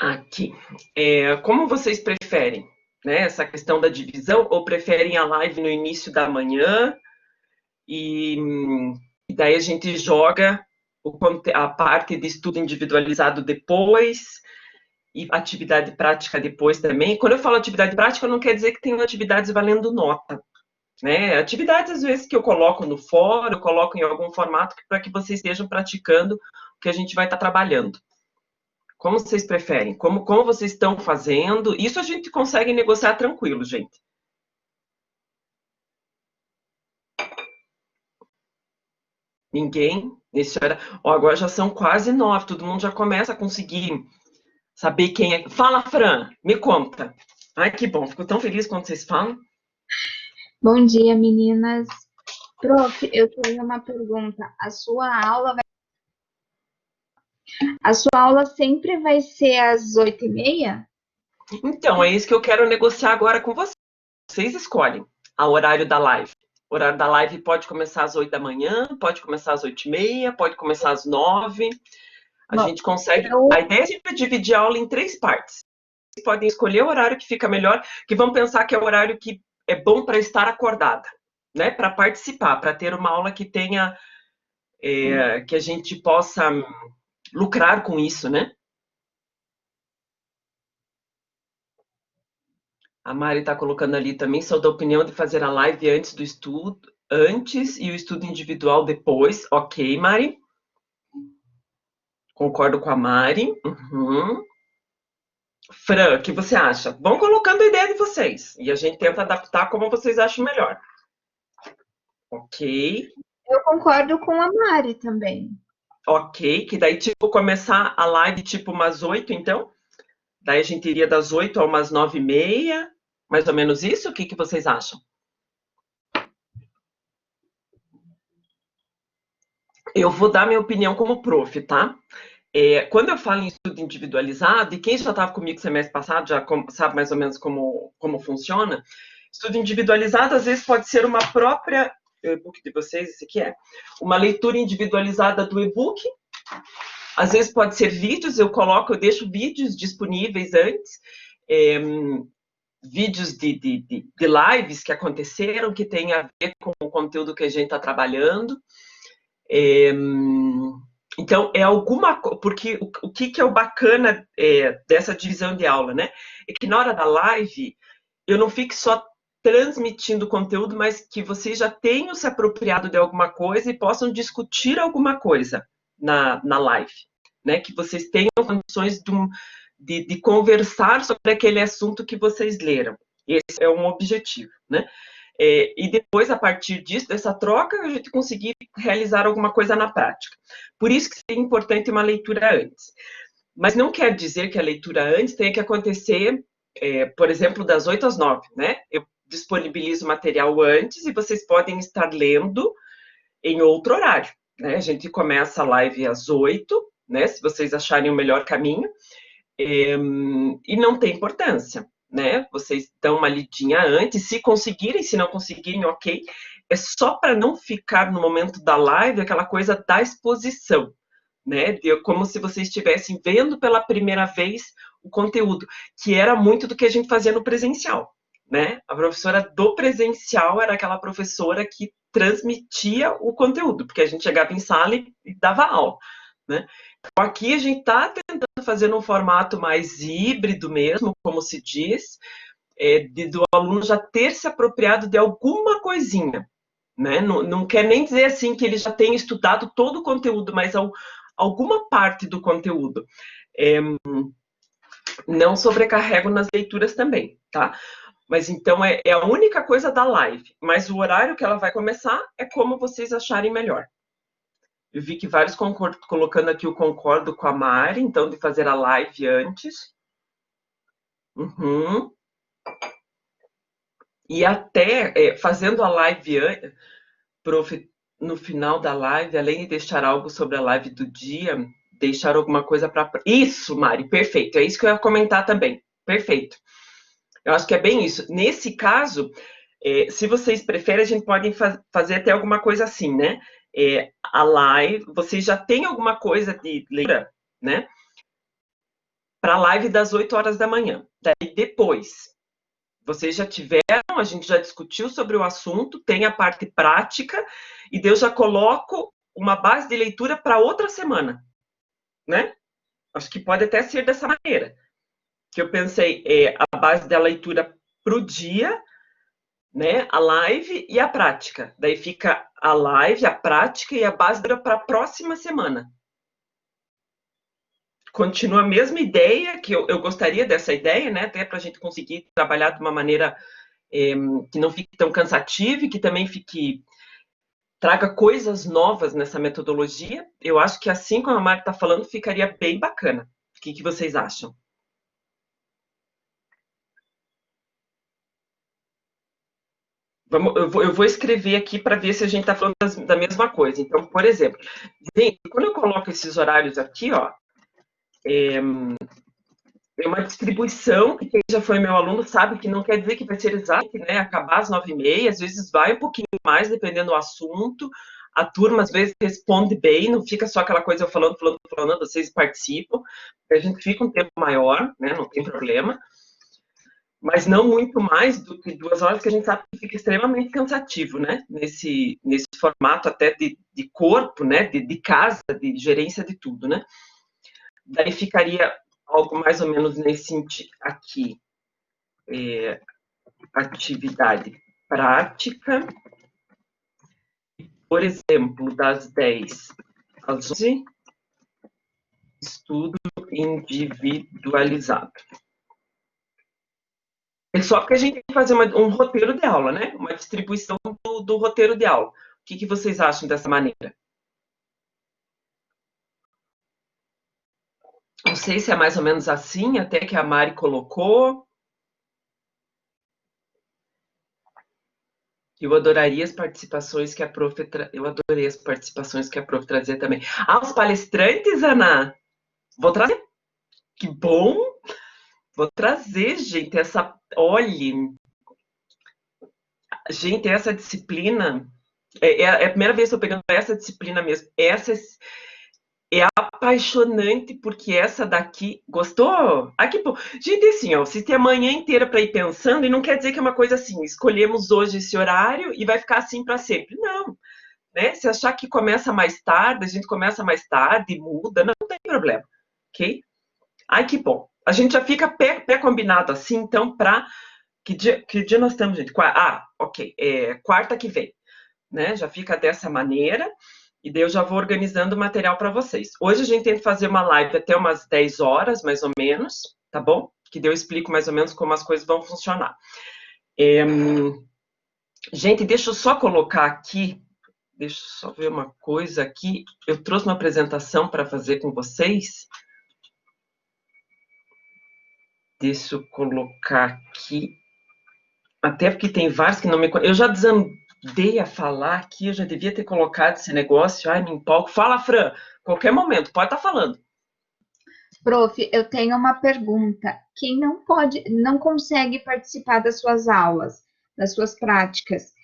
Aqui. Como vocês preferem, né? Essa questão da divisão, ou preferem a live no início da manhã e, e daí a gente joga a parte de estudo individualizado depois e atividade prática depois também. Quando eu falo atividade prática, não quer dizer que tenham atividades valendo nota, né? Atividades, às vezes, que eu coloco no fórum, eu coloco em algum formato para que vocês estejam praticando o que a gente vai estar trabalhando. Como vocês preferem? Como vocês estão fazendo? Isso a gente consegue negociar tranquilo, gente. Ninguém nesse horário. Agora já são quase 9, todo mundo já começa a conseguir saber quem é. Fala, Fran, me conta. Ai, que bom, fico tão feliz quando vocês falam. Bom dia, meninas. Prof, eu tenho uma pergunta. A sua aula sempre vai ser às 8h30? Então, é isso que eu quero negociar agora com vocês. Vocês escolhem o horário da live. O horário da live pode começar às 8 da manhã, pode começar às 8h30, pode começar às 9. A Bom, gente consegue. eu, A ideia é sempre dividir a aula em 3 partes. Vocês podem escolher o horário que fica melhor, que vão pensar que é o horário que é bom para estar acordada, né? Para participar, para ter uma aula que tenha, que a gente possa lucrar com isso, né? A Mari está colocando ali também, sou da opinião de fazer a live antes do estudo, antes e o estudo individual depois. Ok, Mari. Concordo com a Mari. Uhum. Fran, o que você acha? Vão colocando a ideia de vocês e a gente tenta adaptar como vocês acham melhor. Ok. eu concordo com a Mari também. Ok, que daí, tipo, começar a live, tipo, umas 8, então? Daí a gente iria das 8 a umas 9h30, mais ou menos isso? O que vocês acham? Eu vou dar minha opinião como prof, tá? Quando eu falo em estudo individualizado, e quem já estava comigo semestre passado já sabe mais ou menos como funciona, estudo individualizado às vezes pode ser uma própria, o e-book de vocês, esse aqui uma leitura individualizada do e-book. Às vezes pode ser vídeos, eu deixo vídeos disponíveis antes, vídeos de lives que aconteceram, que tem a ver com o conteúdo que a gente está trabalhando. Então, porque o que é o bacana dessa divisão de aula, né? É que na hora da live, eu não fique só transmitindo conteúdo, mas que vocês já tenham se apropriado de alguma coisa e possam discutir alguma coisa na live, né? Que vocês tenham condições de conversar sobre aquele assunto que vocês leram. Esse é um objetivo, né? E depois, a partir disso, dessa troca, a gente conseguir realizar alguma coisa na prática. Por isso que seria importante uma leitura antes. Mas não quer dizer que a leitura antes tenha que acontecer, por exemplo, das 8 às 9, né? Eu disponibilizo material antes e vocês podem estar lendo em outro horário, né? A gente começa a live às 8, né? Se vocês acharem o melhor caminho, e não tem importância, né? Vocês dão uma lidinha antes, se conseguirem, se não conseguirem, ok. É só para não ficar no momento da live aquela coisa da exposição, né? Como se vocês estivessem vendo pela primeira vez o conteúdo, que era muito do que a gente fazia no presencial, né? A professora do presencial era aquela professora que transmitia o conteúdo, porque a gente chegava em sala e dava aula, né? Então, aqui a gente está tentando fazer num formato mais híbrido mesmo, como se diz, do aluno já ter se apropriado de alguma coisinha, né? Não quer nem dizer assim que ele já tenha estudado todo o conteúdo, mas alguma parte do conteúdo. Não sobrecarrego nas leituras também, tá? Mas então é a única coisa da live. Mas o horário que ela vai começar é como vocês acharem melhor. Eu vi que vários colocando aqui o concordo com a Mari, então de fazer a live antes. Uhum. E até fazendo a live prof, no final da live, além de deixar algo sobre a live do dia, deixar alguma coisa para. Isso, Mari, perfeito. É isso que eu ia comentar também. Perfeito. Eu acho que é bem isso. Nesse caso, se vocês preferem, a gente pode fazer até alguma coisa assim, né? A live, vocês já têm alguma coisa de leitura, né? para a live das 8 horas da manhã. Daí depois, vocês já tiveram, a gente já discutiu sobre o assunto, tem a parte prática, e daí eu já coloco uma base de leitura para outra semana, né? Acho que pode até ser dessa maneira. Que eu pensei, a base da leitura para o dia, né? A live e a prática. Daí fica a live, a prática e a base para a próxima semana. Continua a mesma ideia, que eu gostaria dessa ideia, né? Até para a gente conseguir trabalhar de uma maneira que não fique tão cansativo e que também traga coisas novas nessa metodologia. Eu acho que assim como a Mari está falando, ficaria bem bacana. O que vocês acham? Eu vou escrever aqui para ver se a gente está falando da mesma coisa. Então, por exemplo, gente, quando eu coloco esses horários aqui, ó, é uma distribuição, que quem já foi meu aluno sabe que não quer dizer que vai ser exato, né? Acabar às 9h30, às vezes vai um pouquinho mais, dependendo do assunto. A turma, às vezes, responde bem, não fica só aquela coisa eu falando, vocês participam. A gente fica um tempo maior, né? Não tem problema. Mas não muito mais do que 2 horas, que a gente sabe que fica extremamente cansativo, né? Nesse formato até de corpo, né? De casa, de gerência de tudo, né? Daí ficaria algo mais ou menos nesse sentido aqui. Atividade prática, por exemplo, das 10 às 11, estudo individualizado. É só porque a gente tem que fazer um roteiro de aula, né? Uma distribuição do roteiro de aula. O que vocês acham dessa maneira? Não sei se é mais ou menos assim, até que a Mari colocou. Eu adoraria as participações que a prof... Eu adorei as participações que a prof trazia também. Ah, os palestrantes, Ana? Vou trazer. Que bom! Vou trazer, gente, essa... Olhe! Gente, essa disciplina... É a primeira vez que eu estou pegando essa disciplina mesmo. Essa é apaixonante, porque essa daqui... Gostou? Ah, que bom! Gente, assim, ó, você tem a manhã inteira para ir pensando, e não quer dizer que é uma coisa assim, escolhemos hoje esse horário e vai ficar assim para sempre. Não, né? Se achar que começa mais tarde, a gente começa mais tarde, muda, não tem problema, ok? Ai, que bom! A gente já fica pré-combinado assim, então, para... Que dia nós estamos, gente? Ok, quarta que vem, né? Já fica dessa maneira... E daí eu já vou organizando o material para vocês. Hoje a gente tenta fazer uma live até umas 10 horas, mais ou menos, tá bom? Que daí eu explico mais ou menos como as coisas vão funcionar. Gente, deixa eu só colocar aqui, deixa eu só ver uma coisa aqui. Eu trouxe uma apresentação para fazer com vocês. Deixa eu colocar aqui. Até porque tem vários que não me conhecem. Eu já desandei a falar aqui, eu já devia ter colocado esse negócio. Ai, me empolgo. Fala, Fran, qualquer momento, pode estar falando. Prof, eu tenho uma pergunta. Quem não consegue participar das suas aulas, das suas práticas,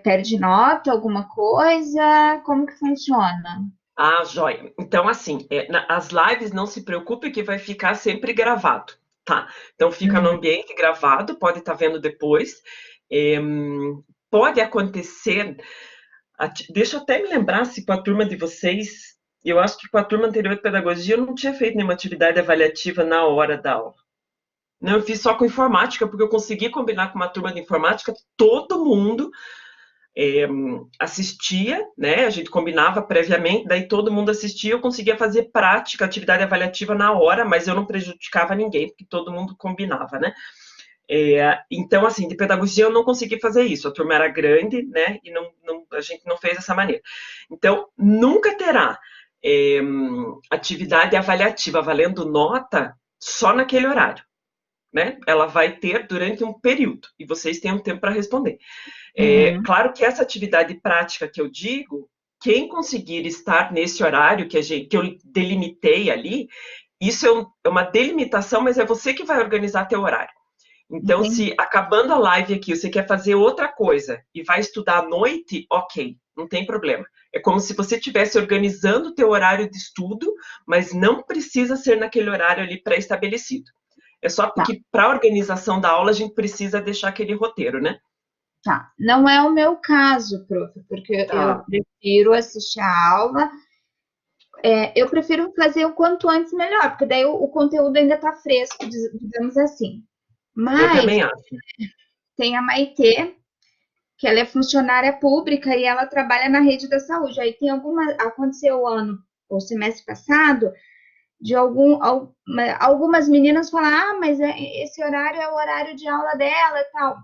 perde nota, alguma coisa? Como que funciona? Ah, joia. Então, assim, as lives, não se preocupe que vai ficar sempre gravado, tá? Então, fica no ambiente gravado, pode estar vendo depois. Pode acontecer... Deixa eu até me lembrar se com a turma de vocês... Eu acho que com a turma anterior de pedagogia eu não tinha feito nenhuma atividade avaliativa na hora da aula. Não, eu fiz só com informática, porque eu consegui combinar com uma turma de informática, todo mundo... assistia, né? A gente combinava previamente, daí todo mundo assistia, eu conseguia fazer prática, atividade avaliativa na hora, mas eu não prejudicava ninguém, porque todo mundo combinava, né? Então, assim, de pedagogia eu não consegui fazer isso, a turma era grande, né? E a gente não fez dessa maneira. Então, nunca terá atividade avaliativa valendo nota só naquele horário, né? Ela vai ter durante um período, e vocês têm um tempo para responder. Claro que essa atividade prática que eu digo, quem conseguir estar nesse horário que eu delimitei ali, isso é uma delimitação, mas é você que vai organizar teu horário. Então, se acabando a live aqui, você quer fazer outra coisa e vai estudar à noite, ok, não tem problema. É como se você estivesse organizando o teu horário de estudo, mas não precisa ser naquele horário ali pré-estabelecido. É só Tá, porque para a organização da aula a gente precisa deixar aquele roteiro, né? tá. Não é o meu caso, prof, porque eu Tá. prefiro assistir a aula. Eu prefiro fazer o quanto antes melhor, porque daí o conteúdo ainda está fresco, digamos assim. Eu Mas também acho. tem a Maitê, que ela é funcionária pública e ela trabalha na rede da saúde. Aí tem aconteceu o ano, o semestre passado, de algumas meninas falar, mas esse horário é o horário de aula dela e tal.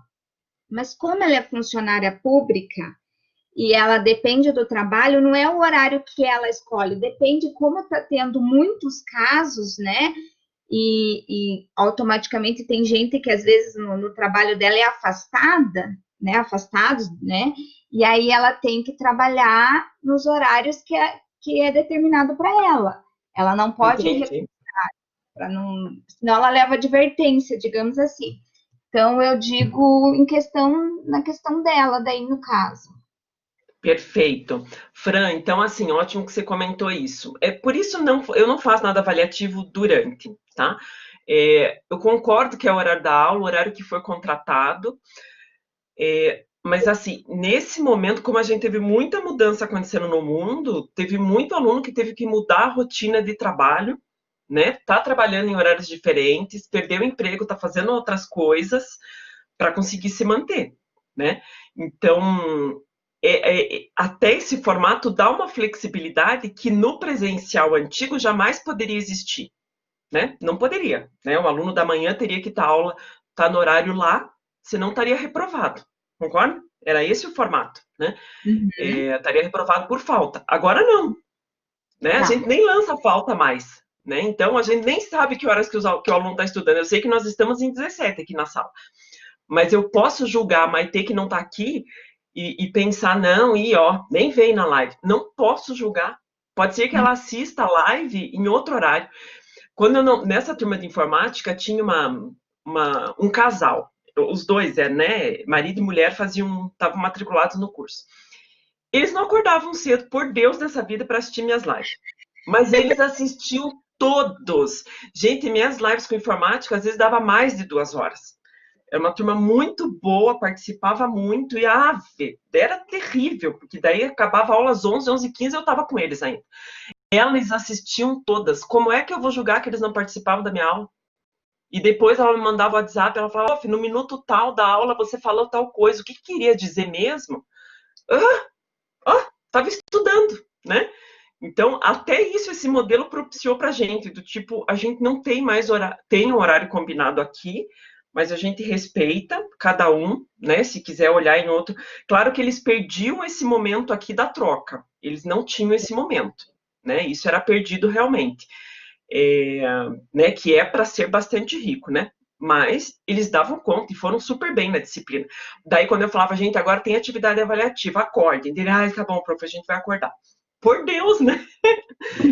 Mas como ela é funcionária pública e ela depende do trabalho, não é o horário que ela escolhe, depende como está tendo muitos casos, né? E automaticamente tem gente que às vezes no trabalho dela é afastada, né? Afastados, né? E aí ela tem que trabalhar nos horários que é determinado para ela. Ela não pode Entendi. para não, senão ela leva advertência, digamos assim. Então eu digo na questão dela, daí no caso. Perfeito. Fran, então assim, ótimo que você comentou isso. É por isso eu não faço nada avaliativo durante, tá? Eu concordo que é o horário da aula, o horário que foi contratado, mas assim, nesse momento, como a gente teve muita mudança acontecendo no mundo, teve muito aluno que teve que mudar a rotina de trabalho, né? Tá trabalhando em horários diferentes, perdeu o emprego, tá fazendo outras coisas para conseguir se manter, né? Então, até esse formato dá uma flexibilidade que no presencial antigo jamais poderia existir, né? Não poderia, né? O aluno da manhã teria que estar no horário lá, senão estaria reprovado, concorda? Era esse o formato, né? Uhum, Estaria reprovado por falta. Agora não, né? A tá. gente nem lança falta mais, né? Então a gente nem sabe que horas que o aluno está estudando. Eu sei que nós estamos em 17 aqui na sala, mas eu posso julgar a Maitê que não está aqui e pensar, não, e ó, nem veio na live. Não posso julgar. Pode ser que ela assista a live em outro horário. Quando eu não, nessa turma de informática tinha um casal, os dois, né, marido e mulher estavam matriculados no curso. Eles não acordavam cedo, por Deus dessa vida, para assistir minhas lives. Mas eles assistiam todos. Gente, minhas lives com informática às vezes dava mais de 2 horas. Era uma turma muito boa, participava muito, e era terrível, porque daí acabava a aula às 11, 11h15, eu estava com eles ainda. Elas assistiam todas. Como é que eu vou julgar que eles não participavam da minha aula? E depois ela me mandava o WhatsApp, ela falava, no minuto tal da aula você falou tal coisa, o que queria dizer mesmo? Estava estudando, né? Então, até isso, esse modelo propiciou para a gente, do tipo, a gente não tem mais horário, tem um horário combinado aqui, mas a gente respeita cada um, né? Se quiser olhar em outro. Claro que eles perdiam esse momento aqui da troca, eles não tinham esse momento, né? Isso era perdido realmente, é, né? Que é para ser bastante rico, né? Mas eles davam conta e foram super bem na disciplina. Daí, quando eu falava, gente, agora tem atividade avaliativa, acordem. Ele, tá bom, prof, a gente vai acordar. Por Deus, né?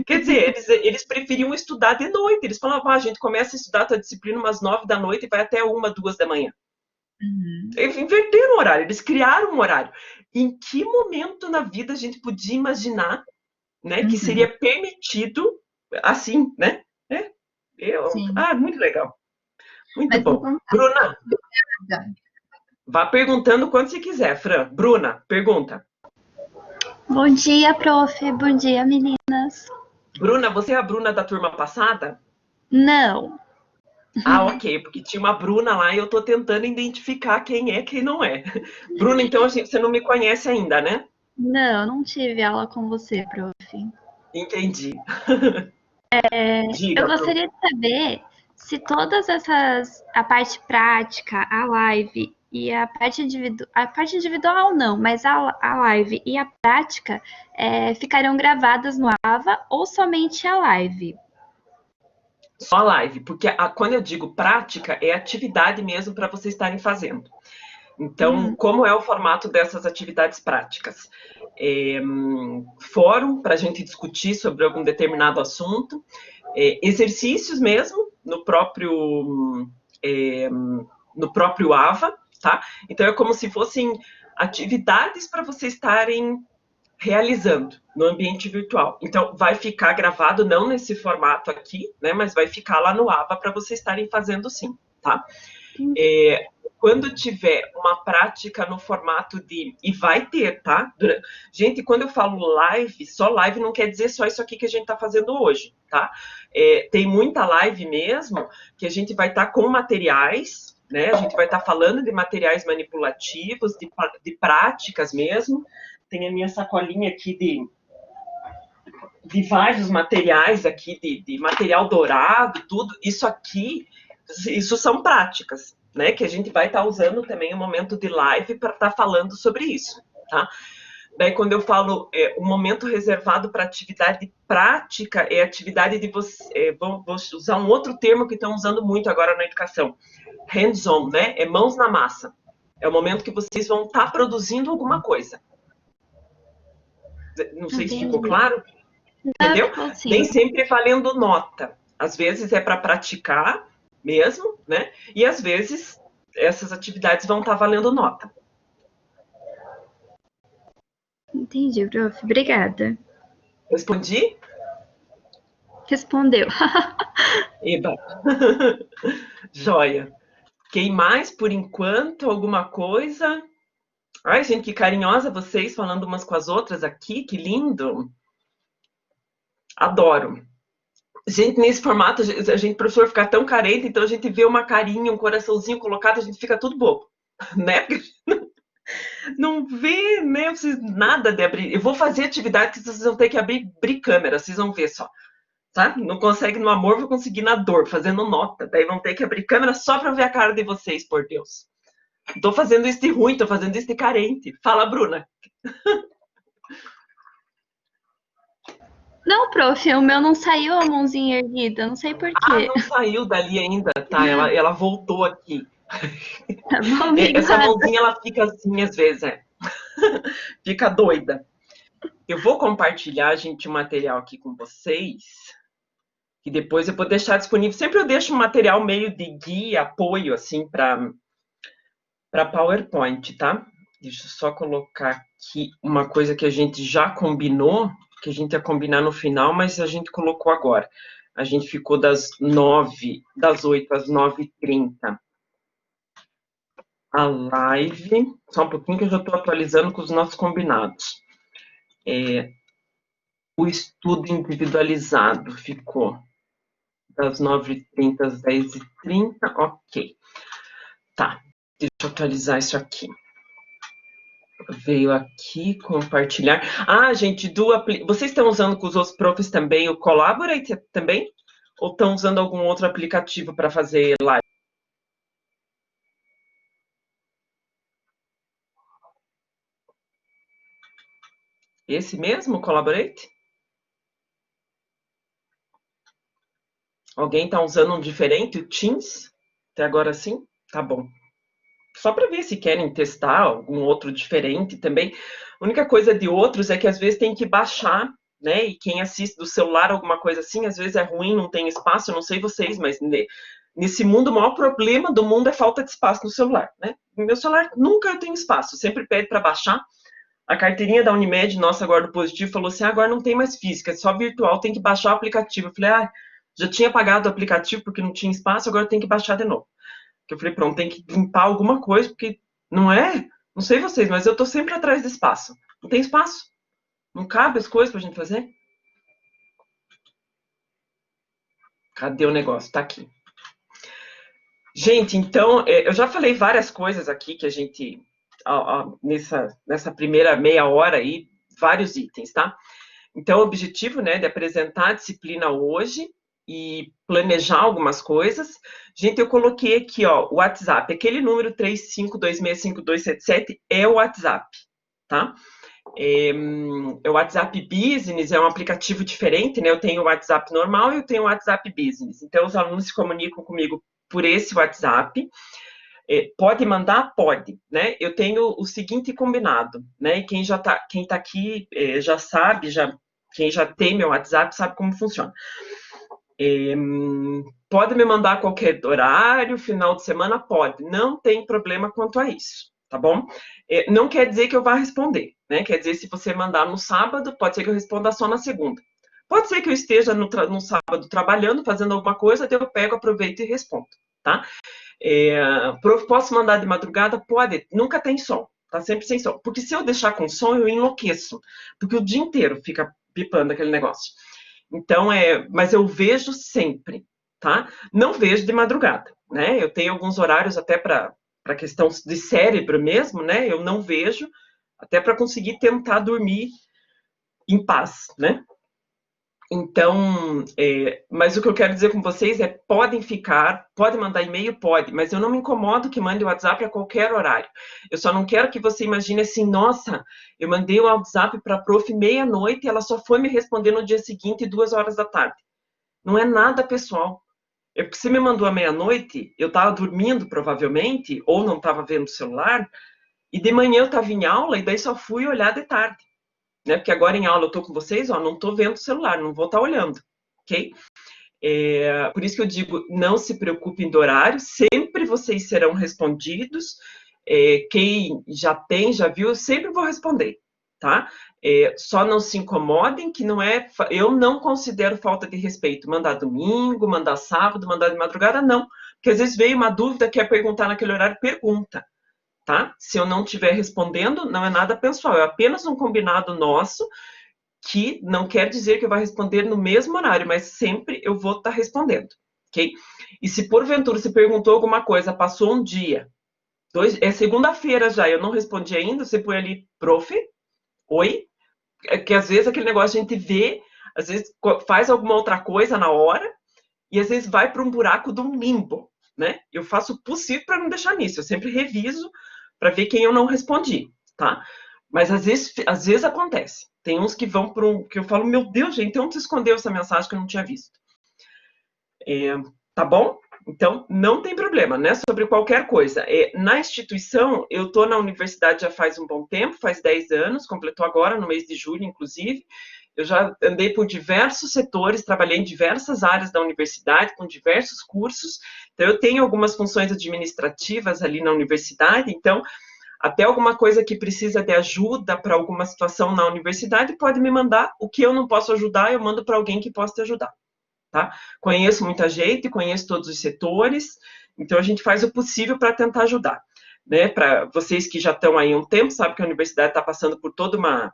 Quer dizer, eles preferiam estudar de noite. Eles falavam, a gente começa a estudar a tua disciplina umas 9 da noite e vai até 1, 2 da manhã. Uhum, Eles inverteram o horário, eles criaram um horário. Em que momento na vida a gente podia imaginar, né, que uhum, seria permitido assim, né? sim. Muito legal, muito Mas bom. então Bruna, tá. vá perguntando quando você quiser, Fran. Bruna, pergunta. Bom dia, prof. Bom dia, meninas. Bruna, você é a Bruna da turma passada? Não, Ok, porque tinha uma Bruna lá e eu tô tentando identificar quem é, quem não é. Bruna, então você não me conhece ainda, né? não tive aula com você, prof. Entendi. Eu Diga, Bru. gostaria de saber se todas a parte prática, a live e a parte individual não, mas a live e a prática ficarão gravadas no AVA ou somente a live? Só a live, porque quando eu digo prática, é atividade mesmo para vocês estarem fazendo. Então, Uhum. como é o formato dessas atividades práticas? Fórum para a gente discutir sobre algum determinado assunto, exercícios mesmo é, no próprio AVA, tá? Então é como se fossem atividades para vocês estarem realizando no ambiente virtual. Então, vai ficar gravado, não nesse formato aqui, né, mas vai ficar lá no ABA para vocês estarem fazendo sim, tá? Quando tiver uma prática no formato de... E vai ter, tá? Gente, quando eu falo live, só live não quer dizer só isso aqui que a gente está fazendo hoje, tá? Tem muita live mesmo que a gente vai estar com materiais, né? A gente vai estar falando de materiais manipulativos, de práticas mesmo. Tem a minha sacolinha aqui de vários materiais aqui, de material dourado, tudo. Isso são práticas, né? Que a gente vai estar usando também no momento de live para estar falando sobre isso, tá? Daí, quando eu falo o momento reservado para atividade prática, é atividade de você... vou usar um outro termo que estão usando muito agora na educação. Hands-on, né? É mãos na massa. É o momento que vocês vão estar produzindo alguma coisa. Não sei se ficou claro. Entendeu? Nem sempre valendo nota. Às vezes é para praticar mesmo, né? E às vezes essas atividades vão estar valendo nota. Entendi, prof. Obrigada. Respondi? Respondeu. Eba. Joia. Quem mais, por enquanto? Alguma coisa? Ai, gente, que carinhosa vocês falando umas com as outras aqui. Que lindo. Adoro. Gente, nesse formato, a gente, professor, fica tão carente, então a gente vê uma carinha, um coraçãozinho colocado, a gente fica tudo bobo, né? Não vê, né? Nada de abrir. Eu vou fazer atividade que vocês vão ter que abrir câmera, vocês vão ver só. Tá? Não consegue no amor, vou conseguir na dor, fazendo nota. Daí vão ter que abrir câmera só para ver a cara de vocês, por Deus. Não tô fazendo isso de ruim, tô fazendo isso de carente. Fala, Bruna. Não, prof, o meu não saiu a mãozinha erguida, não sei por quê. Ah, não saiu dali ainda, tá? Ela voltou aqui. Tá bom, essa mãozinha, ela fica assim às vezes, fica doida. Eu vou compartilhar, gente, o material aqui com vocês, que depois eu vou deixar disponível. Sempre eu deixo um material meio de guia, apoio, assim, para PowerPoint, tá? Deixa eu só colocar aqui uma coisa que a gente já combinou, que a gente ia combinar no final, mas a gente colocou agora. A gente ficou das 8 às 9h30. A live, só um pouquinho que eu já estou atualizando com os nossos combinados. O estudo individualizado ficou das 9h30 às 10h30, ok. Tá, deixa eu atualizar isso aqui. Veio aqui, compartilhar. Ah, gente, vocês estão usando com os outros profs também o Collaborate também? Ou estão usando algum outro aplicativo para fazer live? Esse mesmo, Collaborate? Alguém está usando um diferente, o Teams? Até agora sim? Tá bom. Só para ver se querem testar algum outro diferente também. A única coisa de outros é que às vezes tem que baixar, né? E quem assiste do celular, alguma coisa assim, às vezes é ruim, não tem espaço, eu não sei vocês, mas nesse mundo o maior problema do mundo é falta de espaço no celular, né? No meu celular nunca eu tenho espaço, sempre pede para baixar. A carteirinha da Unimed, nossa, agora do Positivo, falou assim, agora não tem mais física, é só virtual, tem que baixar o aplicativo. Eu falei, já tinha pagado o aplicativo porque não tinha espaço, agora tem que baixar de novo. Eu falei, pronto, tem que limpar alguma coisa, porque não é? Não sei vocês, mas eu tô sempre atrás de espaço. Não tem espaço. Não cabe as coisas pra gente fazer. Cadê o negócio? Tá aqui. Gente, então, eu já falei várias coisas aqui que a gente, nessa primeira meia hora aí, vários itens, tá? Então, o objetivo, né, de apresentar a disciplina hoje e planejar algumas coisas. Gente, eu coloquei aqui, ó, o WhatsApp. Aquele número 35265277 é o WhatsApp, tá? O WhatsApp Business é um aplicativo diferente, né? Eu tenho o WhatsApp normal e eu tenho o WhatsApp Business. Então, os alunos se comunicam comigo por esse WhatsApp. Pode mandar? Pode, né? Eu tenho o seguinte combinado, né? E quem tá aqui já sabe, quem já tem meu WhatsApp sabe como funciona. Pode me mandar a qualquer horário, final de semana? Pode. Não tem problema quanto a isso, tá bom? Não quer dizer que eu vá responder, né? Quer dizer, se você mandar no sábado, pode ser que eu responda só na segunda. Pode ser que eu esteja no sábado trabalhando, fazendo alguma coisa, daí eu pego, aproveito e respondo, tá? Posso mandar de madrugada? Pode, nunca tem som, tá sempre sem som. Porque se eu deixar com som, eu enlouqueço, porque o dia inteiro fica pipando aquele negócio. Então, mas eu vejo sempre, tá? Não vejo de madrugada, né? Eu tenho alguns horários até para questão de cérebro mesmo, né? Eu não vejo, até para conseguir tentar dormir em paz, né? Então, mas o que eu quero dizer com vocês podem mandar e-mail, pode, mas eu não me incomodo que mande o WhatsApp a qualquer horário. Eu só não quero que você imagine assim, nossa, eu mandei o WhatsApp para a prof meia-noite e ela só foi me responder no dia seguinte, 2 horas da tarde. Não é nada pessoal. Porque você me mandou à meia-noite, eu estava dormindo provavelmente, ou não estava vendo o celular, e de manhã eu estava em aula e daí só fui olhar de tarde. Né? Porque agora em aula eu estou com vocês, ó, não estou vendo o celular, não vou estar olhando, ok? Por isso que eu digo, não se preocupem do horário, sempre vocês serão respondidos. Quem já viu, eu sempre vou responder, tá? Só não se incomodem, que não é. Eu não considero falta de respeito mandar domingo, mandar sábado, mandar de madrugada, não. Porque às vezes veio uma dúvida, quer perguntar naquele horário, pergunta. Tá? Se eu não estiver respondendo, não é nada pessoal, é apenas um combinado nosso, que não quer dizer que eu vá responder no mesmo horário, mas sempre eu vou estar respondendo, ok? E se porventura você perguntou alguma coisa, passou um dia, é segunda-feira já, eu não respondi ainda, você põe ali, prof, oi, que às vezes aquele negócio a gente vê, às vezes faz alguma outra coisa na hora, e às vezes vai para um buraco de um limbo, né? Eu faço o possível para não deixar nisso, eu sempre reviso para ver quem eu não respondi, tá? Mas às vezes acontece. Tem uns que vão para que eu falo, meu Deus, gente, onde você escondeu essa mensagem que eu não tinha visto? Tá bom? Então, não tem problema, né? Sobre qualquer coisa. Na instituição, eu estou na universidade já faz um bom tempo, faz 10 anos, completou agora, no mês de julho, inclusive. Eu já andei por diversos setores, trabalhei em diversas áreas da universidade, com diversos cursos. Então, eu tenho algumas funções administrativas ali na universidade. Então, até alguma coisa que precisa de ajuda para alguma situação na universidade, pode me mandar. O que eu não posso ajudar, eu mando para alguém que possa te ajudar. Tá? Conheço muita gente, conheço todos os setores, então a gente faz o possível para tentar ajudar. Né? Para vocês que já estão aí há um tempo, sabem que a universidade está passando por toda uma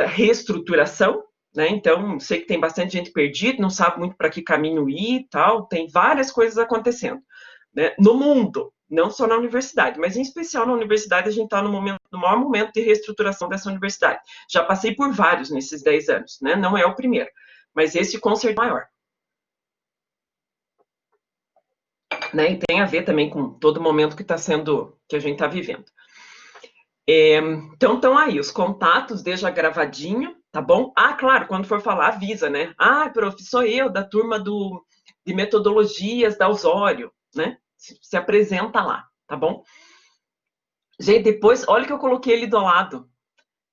reestruturação, né? Então sei que tem bastante gente perdida, não sabe muito para que caminho ir e tal, tem várias coisas acontecendo, né? No mundo, não só na universidade, mas em especial na universidade a gente está no maior momento de reestruturação dessa universidade. Já passei por vários nesses 10 anos, né? Não é o primeiro, mas esse com certeza é maior. Né? E tem a ver também com todo momento que a gente está vivendo. Então, estão aí os contatos, deixa gravadinho, tá bom? Ah, claro, quando for falar, avisa, né? Ah, prof, sou eu, da turma de metodologias da Osório, né? Se apresenta lá, tá bom? Gente, depois, olha o que eu coloquei ali do lado.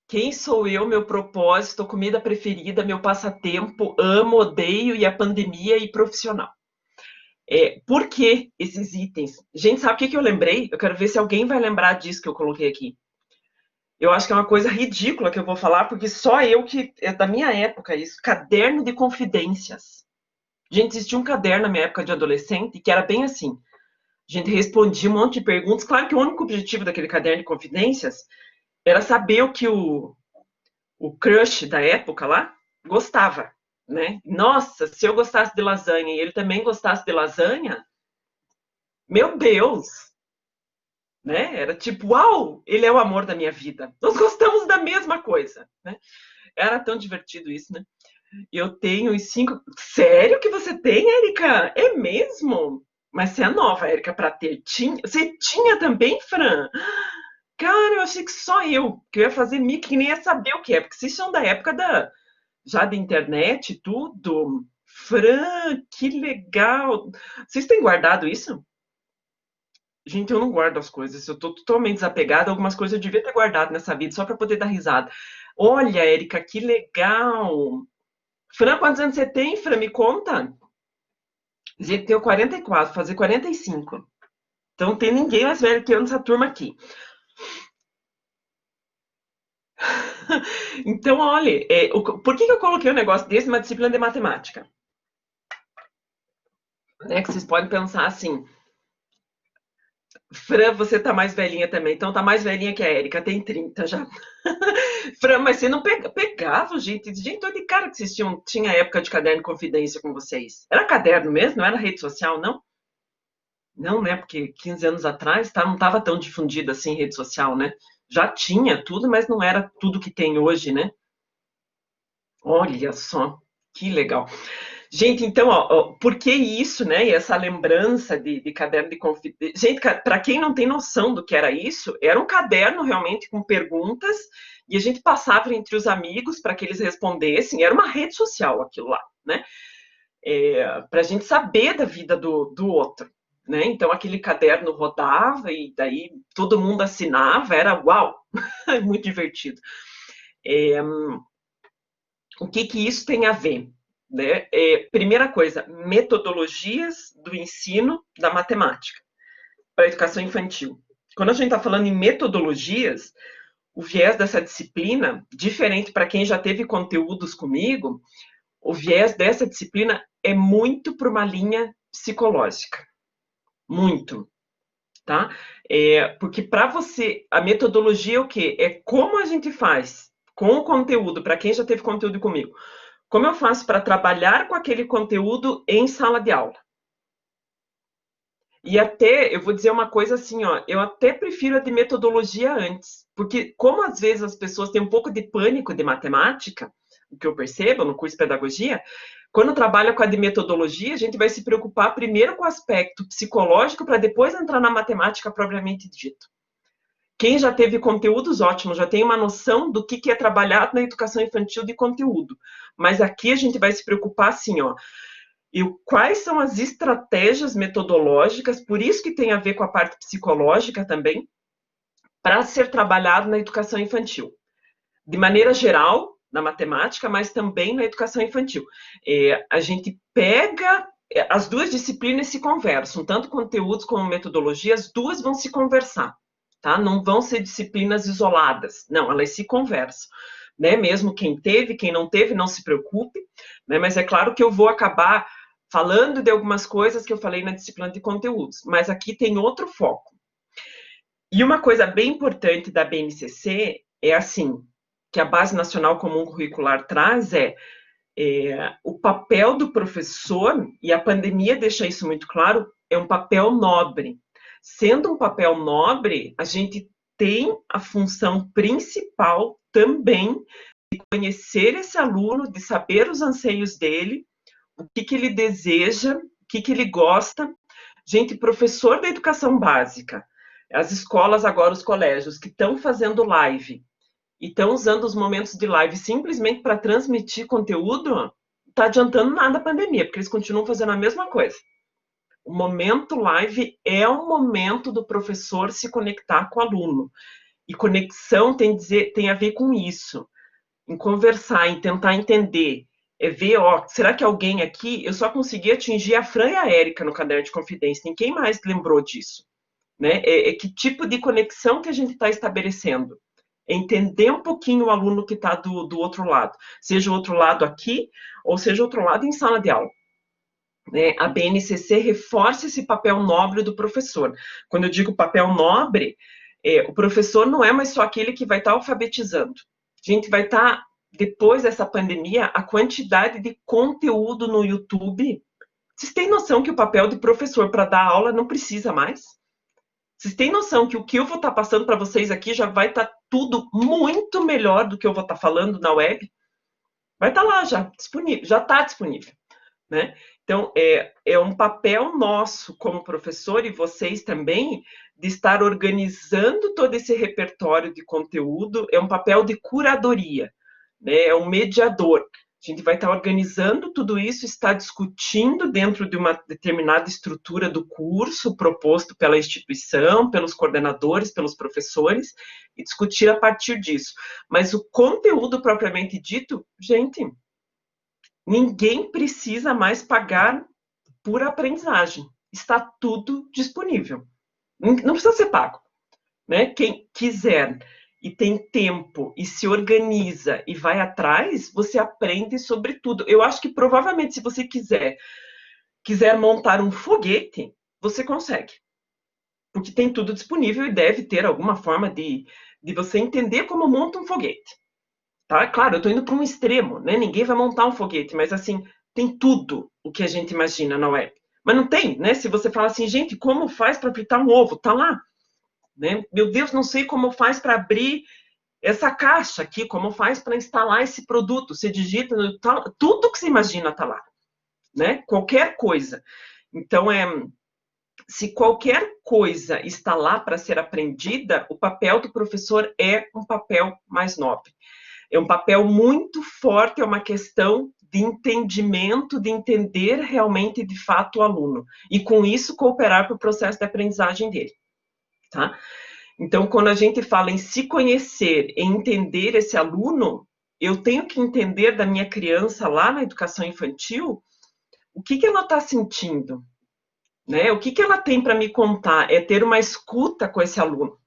Quem sou eu, meu propósito, comida preferida, meu passatempo, amo, odeio, e a pandemia e profissional. Por que esses itens? Gente, sabe o que eu lembrei? Eu quero ver se alguém vai lembrar disso que eu coloquei aqui. Eu acho que é uma coisa ridícula que eu vou falar, porque só eu que... É da minha época isso. Caderno de confidências. Gente, existia um caderno na minha época de adolescente que era bem assim. A gente respondia um monte de perguntas. Claro que o único objetivo daquele caderno de confidências era saber o que o crush da época lá gostava, né? Nossa, se eu gostasse de lasanha e ele também gostasse de lasanha, meu Deus! Né? Era tipo, uau, ele é o amor da minha vida. Nós gostamos da mesma coisa, né? Era tão divertido isso, né? Eu tenho os 5... Sério que você tem, Érica? É mesmo? Mas você é nova, Érica, para ter. Você tinha também, Fran? Cara, eu achei que só eu, que eu ia fazer mic, que nem ia saber o que é, porque vocês são da época já da internet e tudo. Fran, que legal! Vocês têm guardado isso? Gente, eu não guardo as coisas, eu tô totalmente desapegada. Algumas coisas eu devia ter guardado nessa vida, só para poder dar risada. Olha, Érica, que legal! Fran, quantos anos você tem, Fran? Me conta. Gente, eu tenho 44, fazer 45. Então não tem ninguém mais velho que eu nessa turma aqui. Então, olha, por que eu coloquei um negócio desse numa disciplina de matemática? Né, que vocês podem pensar assim, Fran, você tá mais velhinha também, então tá mais velhinha que a Érica, tem 30 já. Fran, mas você não pegava, gente? Gente, tô de cara que vocês tinha época de caderno de confidência com vocês. Era caderno mesmo? Não era rede social, não? Não, né? Porque 15 anos atrás não estava tão difundido assim rede social, né? Já tinha tudo, mas não era tudo que tem hoje, né? Olha só, que legal. Gente, então, por que isso, né? E essa lembrança de caderno de confidência. Gente, para quem não tem noção do que era isso, era um caderno realmente com perguntas e a gente passava entre os amigos para que eles respondessem. Era uma rede social aquilo lá, né? Para a gente saber da vida do outro. Né? Então aquele caderno rodava e daí todo mundo assinava, era uau, muito divertido. O que isso tem a ver? Né? Primeira coisa, metodologias do ensino da matemática para a educação infantil. Quando a gente está falando em metodologias, o viés dessa disciplina, diferente para quem já teve conteúdos comigo, o viés dessa disciplina é muito para uma linha psicológica. Muito, tá? Porque para você, a metodologia é o quê? É como a gente faz com o conteúdo, para quem já teve conteúdo comigo, como eu faço para trabalhar com aquele conteúdo em sala de aula. E até, eu vou dizer uma coisa assim, ó, eu até prefiro a de metodologia antes, porque como às vezes as pessoas têm um pouco de pânico de matemática, o que eu percebo no curso de pedagogia, quando trabalha com a de metodologia, a gente vai se preocupar primeiro com o aspecto psicológico para depois entrar na matemática propriamente dito. Quem já teve conteúdos ótimos, já tem uma noção do que é trabalhado na educação infantil de conteúdo. Mas aqui a gente vai se preocupar assim, ó, e quais são as estratégias metodológicas, por isso que tem a ver com a parte psicológica também, para ser trabalhado na educação infantil. De maneira geral, na matemática, mas também na educação infantil. A gente pega, as duas disciplinas se conversam, tanto conteúdos como metodologia, as duas vão se conversar, tá? Não vão ser disciplinas isoladas, não, elas se conversam. Né? Mesmo quem teve, quem não teve, não se preocupe, né? Mas é claro que eu vou acabar falando de algumas coisas que eu falei na disciplina de conteúdos, mas aqui tem outro foco. E uma coisa bem importante da BNCC é assim, que a Base Nacional Comum Curricular traz o papel do professor, e a pandemia deixa isso muito claro, é um papel nobre. Sendo um papel nobre, a gente tem a função principal também de conhecer esse aluno, de saber os anseios dele, o que ele deseja, o que ele gosta. Gente, professor da educação básica, as escolas agora, os colégios que estão fazendo live, e estão usando os momentos de live simplesmente para transmitir conteúdo, não está adiantando nada a pandemia, porque eles continuam fazendo a mesma coisa. O momento live é o momento do professor se conectar com o aluno. E conexão tem a ver com isso, em conversar, em tentar entender, ver, será que alguém aqui, eu só consegui atingir a Fran e a Érica no caderno de confidência, ninguém mais lembrou disso. Né? Que tipo de conexão que a gente está estabelecendo? Entender um pouquinho o aluno que está do outro lado, seja o outro lado aqui, ou seja o outro lado em sala de aula. Né? A BNCC reforça esse papel nobre do professor. Quando eu digo papel nobre, o professor não é mais só aquele que vai estar alfabetizando. A gente vai estar, depois dessa pandemia, a quantidade de conteúdo no YouTube. Vocês têm noção que o papel de professor para dar aula não precisa mais? Vocês têm noção que o que eu vou estar passando para vocês aqui já vai estar tudo muito melhor do que eu vou estar falando na web? Vai estar lá já disponível, já está disponível. Né? Então, é um papel nosso como professor e vocês também de estar organizando todo esse repertório de conteúdo, é um papel de curadoria, né? É um mediador. A gente vai estar organizando tudo isso, está discutindo dentro de uma determinada estrutura do curso proposto pela instituição, pelos coordenadores, pelos professores, e discutir a partir disso. Mas o conteúdo propriamente dito, gente, ninguém precisa mais pagar por aprendizagem. Está tudo disponível. Não precisa ser pago, né? Quem quiser e tem tempo e se organiza e vai atrás, você aprende sobre tudo. Eu acho que provavelmente se você quiser montar um foguete, você consegue. Porque tem tudo disponível e deve ter alguma forma de você entender como monta um foguete. Tá? Claro, eu estou indo para um extremo, né? Ninguém vai montar um foguete, mas assim, tem tudo o que a gente imagina na web. Mas não tem, né? Se você fala assim, gente, como faz para fritar um ovo? Tá lá. Né? Meu Deus, não sei como faz para abrir essa caixa aqui, como faz para instalar esse produto. Você digita, tudo que você imagina tá lá. Né? Qualquer coisa. Então, se qualquer coisa está lá para ser aprendida, o papel do professor é um papel mais nobre. É um papel muito forte, é uma questão de entendimento, de entender realmente, de fato, o aluno. E, com isso, cooperar para o processo de aprendizagem dele. Tá? Então, quando a gente fala em se conhecer, em entender esse aluno, eu tenho que entender da minha criança lá na educação infantil o que ela está sentindo. Né? O que ela tem para me contar? É ter uma escuta com esse aluno.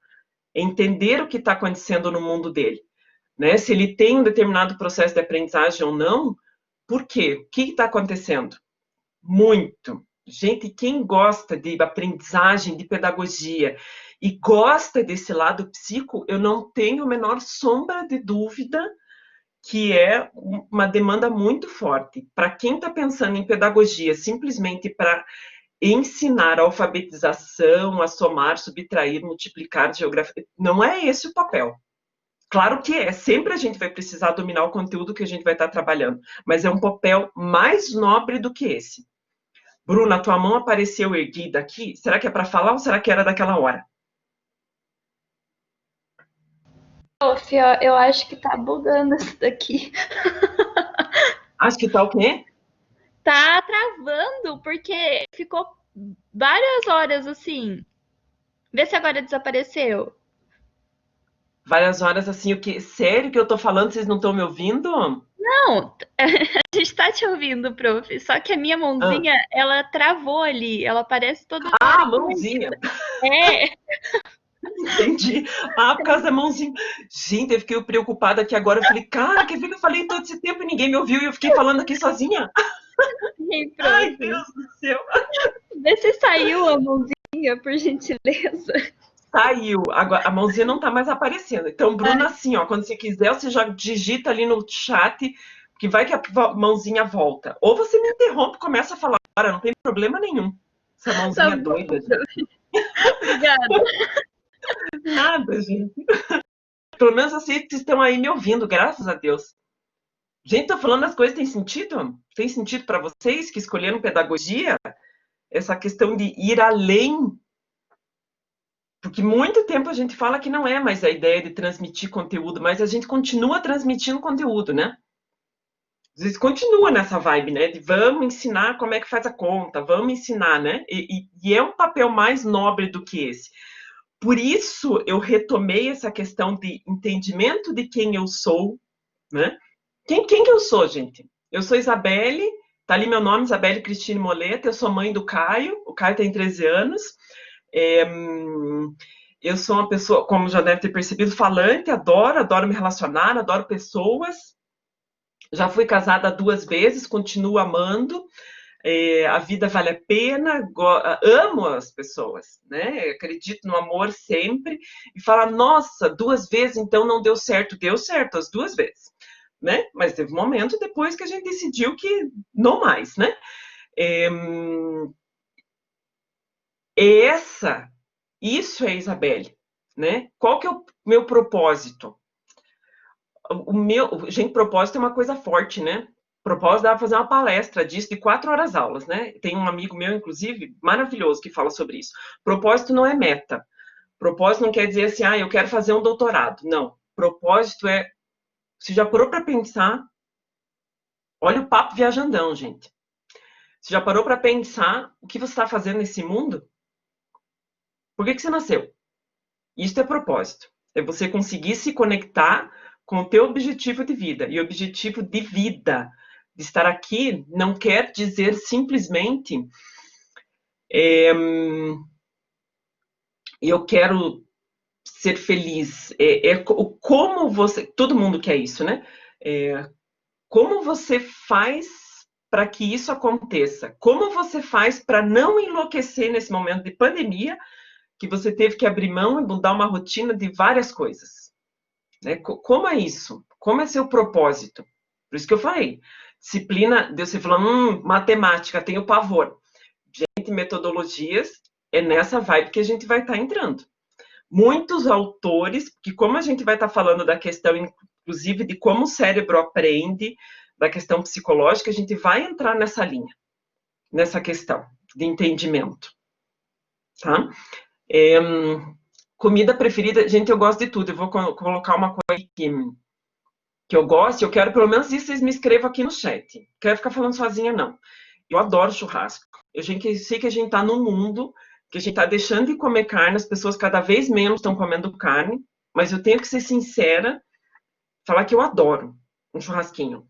É entender o que está acontecendo no mundo dele. Né? Se ele tem um determinado processo de aprendizagem ou não, por quê? O que está acontecendo? Muito. Gente, quem gosta de aprendizagem, de pedagogia e gosta desse lado psico, eu não tenho a menor sombra de dúvida que é uma demanda muito forte. Para quem está pensando em pedagogia simplesmente para ensinar a alfabetização, a somar, subtrair, multiplicar, geografia, não é esse o papel. Claro que sempre a gente vai precisar dominar o conteúdo que a gente vai estar trabalhando, mas é um papel mais nobre do que esse. Bruna, tua mão apareceu erguida aqui, será que é para falar ou será que era daquela hora? Prof, eu acho que tá bugando isso daqui. Acho que tá o quê? Tá travando, porque ficou várias horas assim. Vê se agora desapareceu. Várias horas assim, o que? Sério que eu tô falando, vocês não estão me ouvindo? Não, a gente tá te ouvindo, prof. Só que a minha mãozinha, ela travou ali. Ela parece toda hora. A mãozinha. É. Entendi. Por causa da mãozinha. Gente, eu fiquei preocupada aqui agora. Eu falei, cara, quer ver que eu falei todo esse tempo e ninguém me ouviu e eu fiquei falando aqui sozinha? Ai, Deus do céu. Vê se saiu a mãozinha, por gentileza. Saiu. Agora, a mãozinha não tá mais aparecendo. Então, Bruna, assim, ó, quando você quiser, você já digita ali no chat, que vai que a mãozinha volta. Ou você me interrompe, começa a falar, não tem problema nenhum. Essa mãozinha Tá doida, gente. Obrigada. Nada, gente. Pelo menos assim, vocês estão aí me ouvindo, graças a Deus. Gente, tô falando as coisas têm sentido? Tem sentido para vocês que escolheram pedagogia? Essa questão de ir além. Porque muito tempo a gente fala que não é mais a ideia de transmitir conteúdo, mas a gente continua transmitindo conteúdo, né? Às vezes continua nessa vibe, né? De vamos ensinar como é que faz a conta, vamos ensinar, né? E é um papel mais nobre do que esse. Por isso eu retomei essa questão de entendimento de quem eu sou, né? Quem que eu sou, gente? Eu sou Isabelle, tá ali meu nome, Isabelle Cristine Moleta, eu sou mãe do Caio, o Caio tem 13 anos. Eu sou uma pessoa, como já deve ter percebido, falante, adoro me relacionar, adoro pessoas. Já fui casada 2 vezes, continuo amando. A vida vale a pena, amo as pessoas, né? Acredito no amor sempre. E falar, nossa, 2 vezes então não deu certo. Deu certo as 2 vezes, né? Mas teve um momento depois que a gente decidiu que não mais, né? Isso é Isabelle, né? Qual que é o meu propósito? Gente, propósito é uma coisa forte, né? Propósito dá para fazer uma palestra disso de 4 horas aulas, né? Tem um amigo meu, inclusive, maravilhoso, que fala sobre isso. Propósito não é meta. Propósito não quer dizer assim, eu quero fazer um doutorado. Não. Propósito é, você já parou para pensar? Olha o papo viajandão, gente. Você já parou para pensar o que você está fazendo nesse mundo? Por que você nasceu? Isso é propósito. É você conseguir se conectar com o teu objetivo de vida. E o objetivo de vida, de estar aqui, não quer dizer simplesmente eu quero ser feliz. Como você... Todo mundo quer isso, né? Como você faz para que isso aconteça? Como você faz para não enlouquecer nesse momento de pandemia, que você teve que abrir mão e mudar uma rotina de várias coisas? Né? Como é isso? Como é seu propósito? Por isso que eu falei. Disciplina, Deus você falou, matemática, tenho pavor. Gente, metodologias, é nessa vibe que a gente vai estar entrando. Muitos autores, que como a gente vai estar falando da questão, inclusive, de como o cérebro aprende, da questão psicológica, a gente vai entrar nessa linha, nessa questão de entendimento. Tá? Comida preferida, gente, eu gosto de tudo. Eu vou colocar uma coisa que eu gosto, eu quero pelo menos isso, vocês me escrevam aqui no chat. Não quero ficar falando sozinha, não. Eu adoro churrasco. Eu sei que a gente está num mundo que a gente está deixando de comer carne, as pessoas cada vez menos estão comendo carne, mas eu tenho que ser sincera, falar que eu adoro um churrasquinho.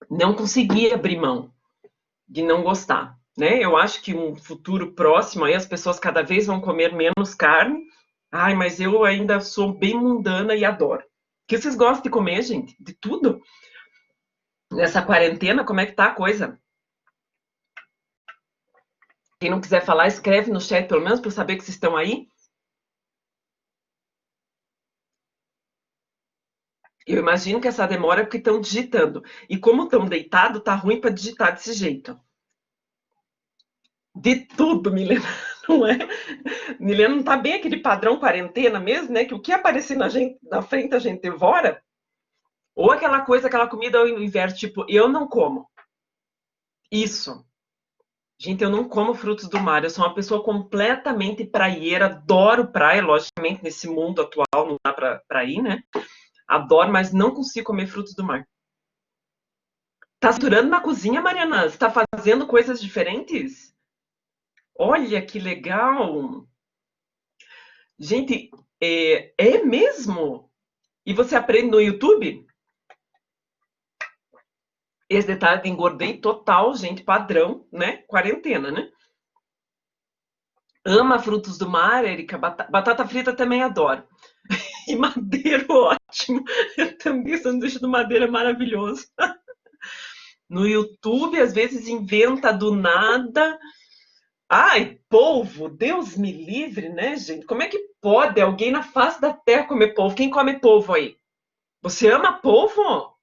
Não consegui abrir mão de não gostar, né? Eu acho que um futuro próximo aí as pessoas cada vez vão comer menos carne. Ai, mas eu ainda sou bem mundana e adoro. O que vocês gostam de comer, gente? De tudo? Nessa quarentena, como é que tá a coisa? Quem não quiser falar, escreve no chat, pelo menos, para eu saber que vocês estão aí. Eu imagino que essa demora é porque estão digitando. E como estão deitados, tá ruim para digitar desse jeito. De tudo, Milena, não é? Milena não tá bem aquele padrão quarentena mesmo, né? Que o que aparecer na frente a gente devora. Ou aquela coisa, aquela comida ao inverso, tipo, eu não como. Isso. Gente, eu não como frutos do mar. Eu sou uma pessoa completamente praieira. Adoro praia, logicamente, nesse mundo atual não dá pra ir, né? Adoro, mas não consigo comer frutos do mar. Tá saturando na cozinha, Mariana? Você tá fazendo coisas diferentes? Olha, que legal! Gente, é mesmo? E você aprende no YouTube? Esse detalhe, engordei total, gente, padrão, né? Quarentena, né? Ama frutos do mar, Erika. Batata frita também adoro. E madeiro, ótimo. Eu também, sanduíche do madeiro é maravilhoso. No YouTube, às vezes, inventa do nada. Ai, polvo, Deus me livre, né, gente? Como é que pode alguém na face da terra comer polvo? Quem come polvo aí? Você ama polvo?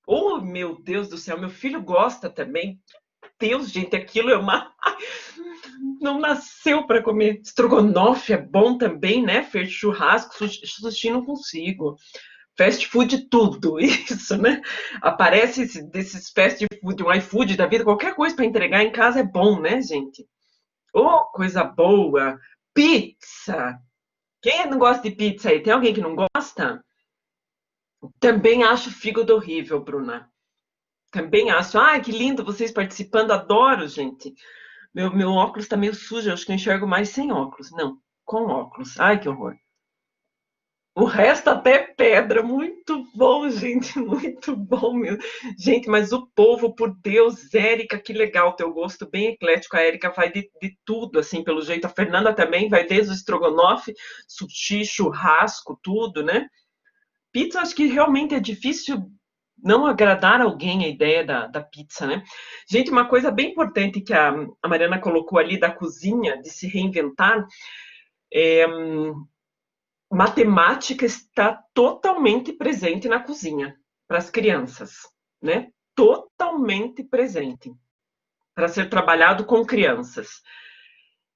Oh, meu Deus do céu, meu filho gosta também. Deus, gente, aquilo é uma... Não nasceu para comer. Estrogonofe é bom também, né? Fer churrasco, sushi não consigo. Fast food, tudo isso, né? Aparece desses fast food, um iFood da vida, qualquer coisa para entregar em casa é bom, né, gente? Oh, coisa boa! Pizza! Quem não gosta de pizza aí? Tem alguém que não gosta? Também acho fígado horrível, Bruna. Também acho. Ai, que lindo vocês participando, adoro, gente. Meu óculos tá meio sujo, acho que eu enxergo mais sem óculos. Não, com óculos. Ai, que horror. O resto até é pedra. Muito bom, gente. Muito bom, meu. Gente, mas o povo, por Deus, Érica, que legal. Teu gosto bem eclético. A Érica vai de tudo, assim, pelo jeito. A Fernanda também vai desde o estrogonofe, sushi, churrasco, tudo, né? Pizza, acho que realmente é difícil não agradar alguém a ideia da pizza, né? Gente, uma coisa bem importante que a Mariana colocou ali da cozinha, de se reinventar, matemática está totalmente presente na cozinha para as crianças, né? Totalmente presente para ser trabalhado com crianças.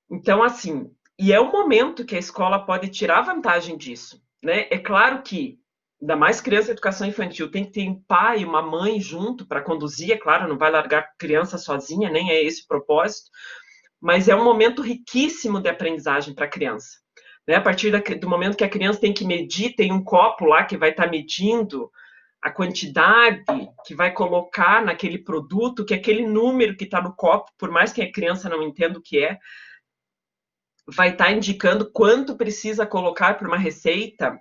Então, assim, e é o momento que a escola pode tirar vantagem disso, né? É claro que, ainda mais criança e educação infantil, tem que ter um pai e uma mãe junto para conduzir, é claro, não vai largar a criança sozinha, nem é esse o propósito, mas é um momento riquíssimo de aprendizagem para a criança. Né? A partir do momento que a criança tem que medir, tem um copo lá que vai estar medindo a quantidade que vai colocar naquele produto, que aquele número que está no copo, por mais que a criança não entenda o que é, vai estar indicando quanto precisa colocar para uma receita.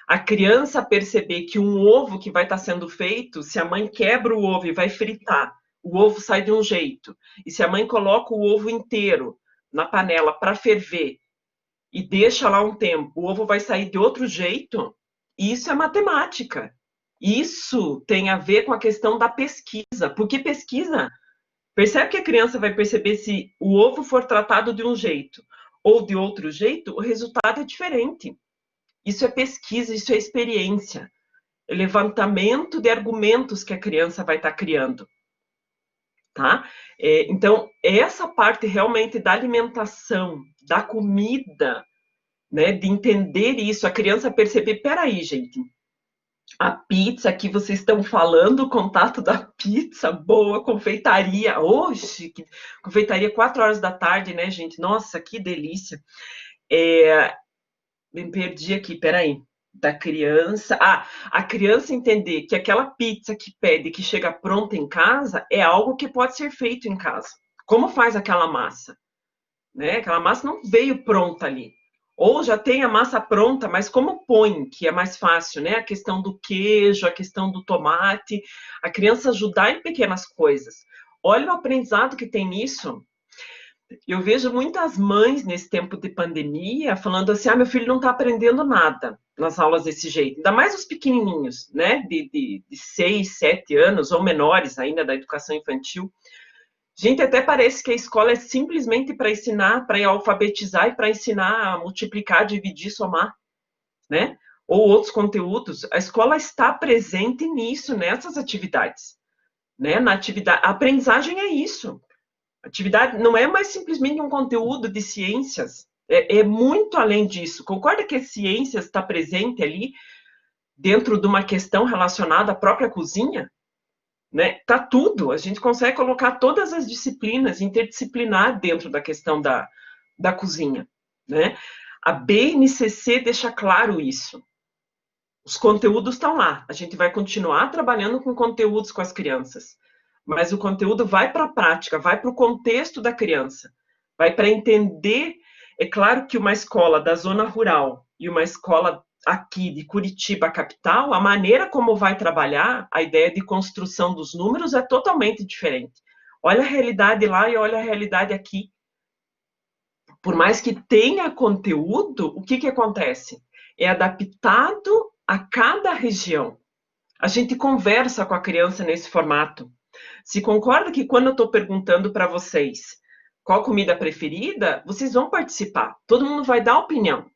A criança perceber que um ovo que vai estar sendo feito, se a mãe quebra o ovo e vai fritar, o ovo sai de um jeito. E se a mãe coloca o ovo inteiro, na panela para ferver e deixa lá um tempo, o ovo vai sair de outro jeito, isso é matemática. Isso tem a ver com a questão da pesquisa. Porque pesquisa, percebe que a criança vai perceber se o ovo for tratado de um jeito ou de outro jeito, o resultado é diferente. Isso é pesquisa, isso é experiência. É levantamento de argumentos que a criança vai estar criando. Tá? Então, essa parte realmente da alimentação, da comida, né, de entender isso, a criança perceber, peraí, gente, a pizza que vocês estão falando, o contato da pizza, boa, confeitaria, hoje, confeitaria 4 horas da tarde, né, gente? Nossa, que delícia. Me perdi aqui, peraí. Da criança. A criança entender que aquela pizza que pede, que chega pronta em casa, é algo que pode ser feito em casa. Como faz aquela massa? Né? Aquela massa não veio pronta ali. Ou já tem a massa pronta, mas como põe, que é mais fácil, né? A questão do queijo, a questão do tomate, a criança ajudar em pequenas coisas. Olha o aprendizado que tem nisso. Eu vejo muitas mães nesse tempo de pandemia falando assim, meu filho não está aprendendo nada nas aulas desse jeito. Ainda mais os pequenininhos, né? De 6, 7 anos, ou menores ainda, da educação infantil. Gente, até parece que a escola é simplesmente para ensinar, para alfabetizar e para ensinar a multiplicar, dividir, somar, né? Ou outros conteúdos. A escola está presente nisso, nessas atividades, né? Na atividade, a aprendizagem é isso. A atividade não é mais simplesmente um conteúdo de ciências, é muito além disso. Concorda que a ciências está presente ali dentro de uma questão relacionada à própria cozinha? Né? Tá tudo, a gente consegue colocar todas as disciplinas interdisciplinar dentro da questão da cozinha, né? A BNCC deixa claro isso. Os conteúdos estão lá, a gente vai continuar trabalhando com conteúdos com as crianças, mas o conteúdo vai para a prática, vai para o contexto da criança, vai para entender. É claro que uma escola da zona rural e uma escola aqui de Curitiba, capital, a maneira como vai trabalhar, a ideia de construção dos números é totalmente diferente. Olha a realidade lá e olha a realidade aqui. Por mais que tenha conteúdo, o que acontece? É adaptado a cada região. A gente conversa com a criança nesse formato. Se concorda que quando eu estou perguntando para vocês qual comida preferida, vocês vão participar. Todo mundo vai dar opinião.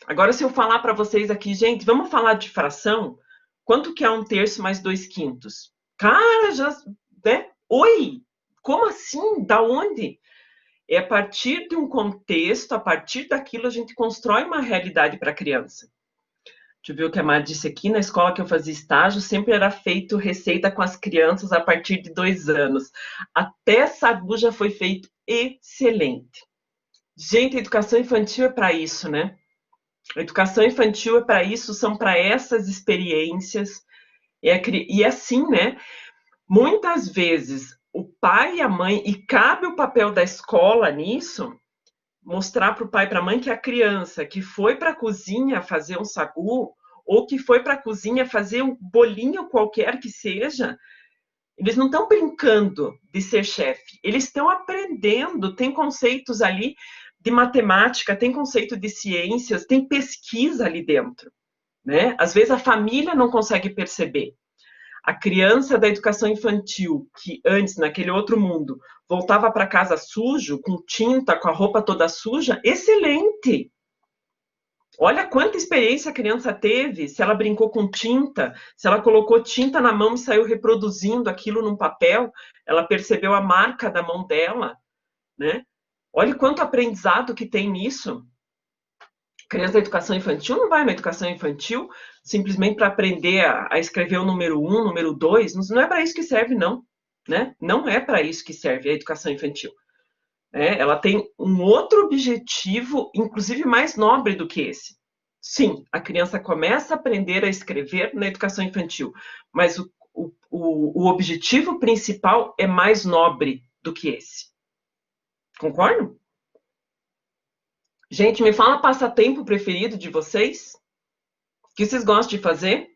Agora, se eu falar para vocês aqui, gente, vamos falar de fração? Quanto que é 1/3 mais 2/5? Cara, já, né? Oi, como assim? Da onde? É a partir de um contexto, a partir daquilo a gente constrói uma realidade para a criança. Deixa eu ver o que a Mari disse aqui. Na escola que eu fazia estágio, sempre era feito receita com as crianças a partir de 2 anos. Até sagu já foi feito excelente. Gente, a educação infantil é para isso, né? A educação infantil é para isso, são para essas experiências. E assim, né? Muitas vezes o pai e a mãe, e cabe o papel da escola nisso, mostrar para o pai e para a mãe que a criança que foi para a cozinha fazer um sagu, ou que foi para a cozinha fazer um bolinho qualquer que seja, eles não estão brincando de ser chefe, eles estão aprendendo, tem conceitos ali de matemática, tem conceito de ciências, tem pesquisa ali dentro, né? Às vezes a família não consegue perceber. A criança da educação infantil, que antes, naquele outro mundo, voltava para casa sujo, com tinta, com a roupa toda suja, excelente! Olha quanta experiência a criança teve, se ela brincou com tinta, se ela colocou tinta na mão e saiu reproduzindo aquilo num papel, ela percebeu a marca da mão dela, né? Olha quanto aprendizado que tem nisso. A criança da educação infantil não vai na educação infantil simplesmente para aprender a escrever o número 1, o número 2, não é para isso que serve, não. Né? Não é para isso que serve a educação infantil. Ela tem um outro objetivo, inclusive mais nobre do que esse. Sim, a criança começa a aprender a escrever na educação infantil, mas o objetivo principal é mais nobre do que esse. Concordam? Gente, me fala passatempo preferido de vocês? O que vocês gostam de fazer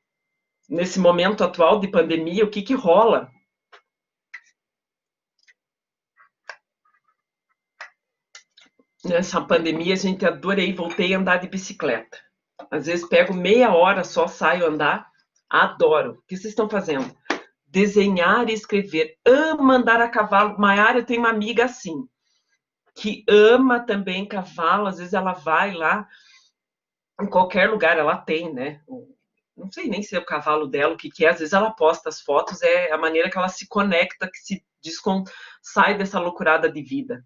nesse momento atual de pandemia? O que rola? Nessa pandemia, a gente adorei, voltei a andar de bicicleta. Às vezes pego meia hora só, saio andar, adoro. O que vocês estão fazendo? Desenhar e escrever. Amo andar a cavalo. Maiara, eu tenho uma amiga assim, que ama também cavalo. Às vezes ela vai lá, em qualquer lugar ela tem, né? Não sei nem se é o cavalo dela, o que é. Às vezes ela posta as fotos, é a maneira que ela se conecta, que se sai dessa loucurada de vida.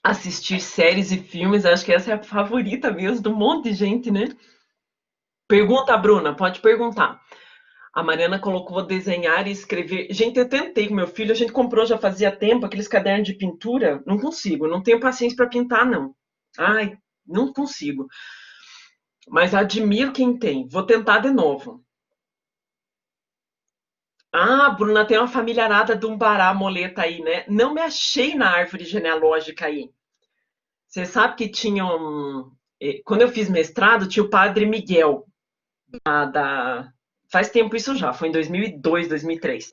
Assistir séries e filmes, acho que essa é a favorita mesmo de um monte de gente, né? Pergunta, Bruna, pode perguntar. A Mariana colocou desenhar e escrever. Gente, eu tentei com meu filho, a gente comprou já fazia tempo aqueles cadernos de pintura. Não consigo, não tenho paciência para pintar, não. Ai, não consigo. Mas admiro quem tem. Vou tentar de novo. Ah, Bruna, tem uma familiarada de um bará moleta aí, né? Não me achei na árvore genealógica aí. Você sabe que tinha um. Quando eu fiz mestrado, tinha o padre Miguel, faz tempo isso já, foi em 2002, 2003.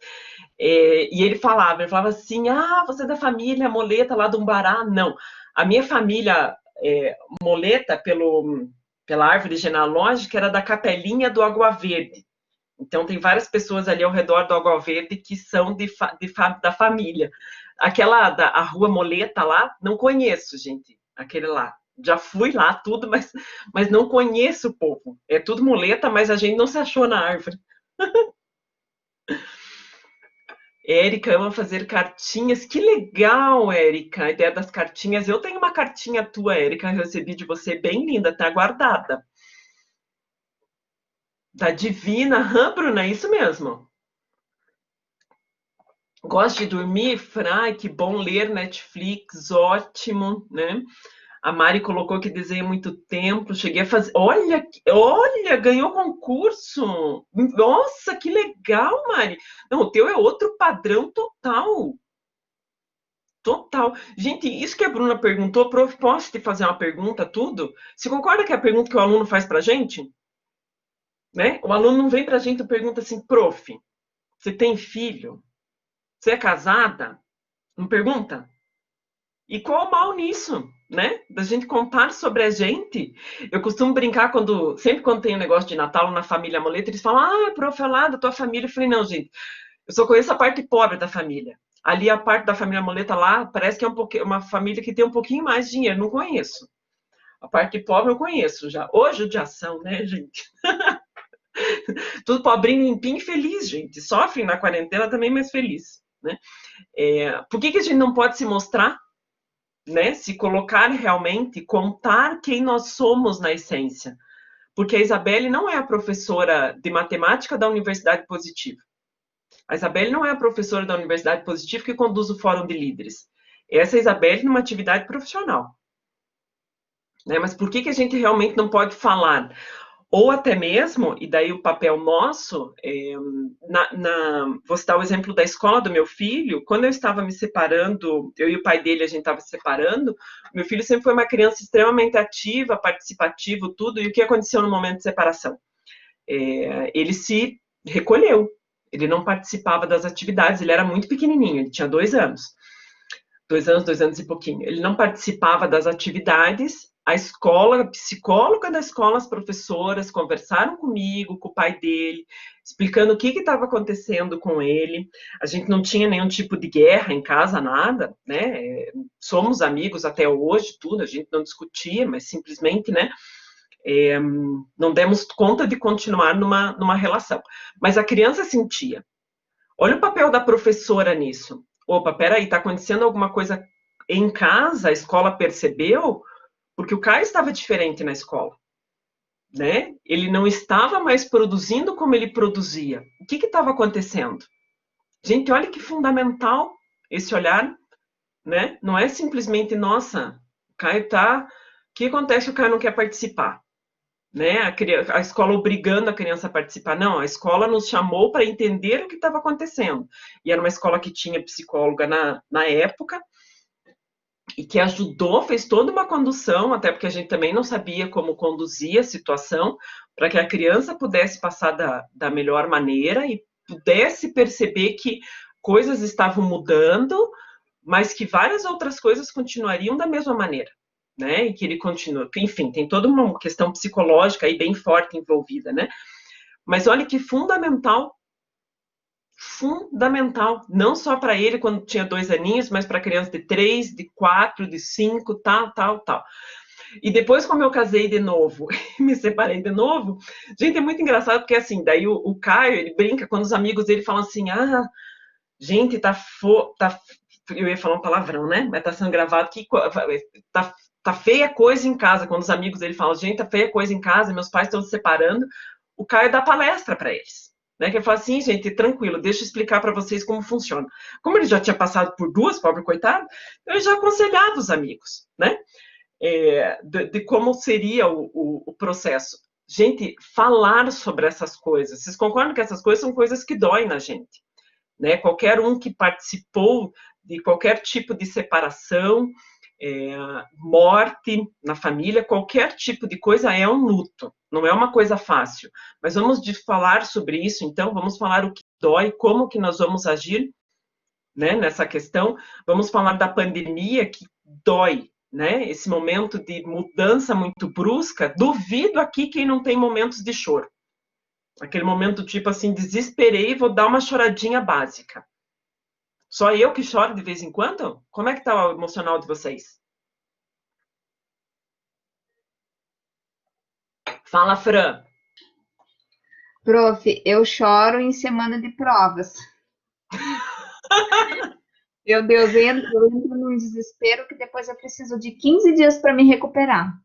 E ele falava assim, você é da família Moleta lá do Umbará? Não, a minha família Moleta, pela árvore genealógica, era da Capelinha do Água Verde. Então, tem várias pessoas ali ao redor do Água Verde que são da família. A Rua Moleta lá, não conheço, gente, aquele lá. Já fui lá, tudo, mas não conheço o povo. É tudo muleta, mas a gente não se achou na árvore. Érica ama fazer cartinhas. Que legal, Érica, a ideia das cartinhas. Eu tenho uma cartinha tua, Érica, eu recebi de você, bem linda, tá guardada. Da Divina. Bruna, é isso mesmo. Gosto de dormir? Ai, que bom ler Netflix, ótimo, né? A Mari colocou que desenha muito tempo, cheguei a fazer. Olha, ganhou concurso! Nossa, que legal, Mari! Não, o teu é outro padrão total. Total. Gente, isso que a Bruna perguntou, prof, posso te fazer uma pergunta, tudo? Você concorda que é a pergunta que o aluno faz pra gente? Né? O aluno não vem pra gente e pergunta assim, prof, você tem filho? Você é casada? Não pergunta? E qual o mal nisso, né? Da gente contar sobre a gente. Eu costumo brincar sempre quando tem um negócio de Natal na família Moleta, eles falam, prof, é lá da tua família. Eu falei, não, gente, eu só conheço a parte pobre da família. Ali a parte da família Moleta lá, parece que é uma família que tem um pouquinho mais de dinheiro, não conheço. A parte pobre eu conheço já. Ô, judiação, né, gente? Tudo pobrinho, limpinho e feliz, gente. Sofrem na quarentena também, mas feliz, né? Por que a gente não pode se mostrar, né? Se colocar realmente, contar quem nós somos na essência. Porque a Isabelle não é a professora de matemática da Universidade Positiva. A Isabelle não é a professora da Universidade Positiva que conduz o Fórum de Líderes. Essa é a Isabelle numa atividade profissional. Né? Mas por que a gente realmente não pode falar? Ou até mesmo, e daí o papel nosso, vou citar o exemplo da escola do meu filho, quando eu estava me separando, eu e o pai dele, a gente estava se separando, meu filho sempre foi uma criança extremamente ativa, participativa, tudo, e o que aconteceu no momento de separação? Ele se recolheu, ele não participava das atividades, ele era muito pequenininho, ele tinha 2 anos. 2 anos e pouquinho. Ele não participava das atividades. A escola, a psicóloga da escola, as professoras conversaram comigo, com o pai dele, explicando o que estava acontecendo com ele. A gente não tinha nenhum tipo de guerra em casa, nada, né? Somos amigos até hoje, tudo, a gente não discutia, mas simplesmente, né? Não demos conta de continuar numa relação. Mas a criança sentia. Olha o papel da professora nisso. Opa, peraí, está acontecendo alguma coisa em casa, a escola percebeu, porque o Caio estava diferente na escola, né? Ele não estava mais produzindo como ele produzia. O que estava acontecendo? Gente, olha que fundamental esse olhar, né? Não é simplesmente, nossa, o Caio tá... O que acontece se o Caio não quer participar? Né? A escola obrigando a criança a participar. Não, a escola nos chamou para entender o que estava acontecendo. E era uma escola que tinha psicóloga na época, e que ajudou, fez toda uma condução, até porque a gente também não sabia como conduzir a situação, para que a criança pudesse passar da melhor maneira e pudesse perceber que coisas estavam mudando, mas que várias outras coisas continuariam da mesma maneira, né? E que ele continua. Enfim, tem toda uma questão psicológica aí bem forte envolvida, né? Mas olha que fundamental, não só para ele quando tinha 2 aninhos, mas para criança de 3, de 4, de 5, tal. E depois, como eu casei de novo, me separei de novo, gente, é muito engraçado, porque assim, daí o Caio, ele brinca, quando os amigos dele falam assim, gente, eu ia falar um palavrão, né? Mas tá sendo gravado que tá feia coisa em casa. Quando os amigos dele falam, gente, tá feia coisa em casa, meus pais estão se separando, o Caio dá palestra para eles. Né, que ele fala assim, gente, tranquilo, deixa eu explicar para vocês como funciona. Como ele já tinha passado por 2, pobre coitado, eu já aconselhava os amigos, né? De como seria o processo. Gente, falar sobre essas coisas. Vocês concordam que essas coisas são coisas que doem na gente? Né? Qualquer um que participou de qualquer tipo de separação, morte na família, qualquer tipo de coisa é um luto. Não é uma coisa fácil. Mas vamos falar sobre isso, então, vamos falar o que dói, como que nós vamos agir, né, nessa questão. Vamos falar da pandemia, que dói, né? Esse momento de mudança muito brusca. Duvido aqui quem não tem momentos de choro. Aquele momento tipo assim, desesperei, vou dar uma choradinha básica. Só eu que choro de vez em quando? Como é que tá o emocional de vocês? Fala, Fran. Prof, eu choro em semana de provas. Meu Deus, eu entro num desespero que depois eu preciso de 15 dias para me recuperar.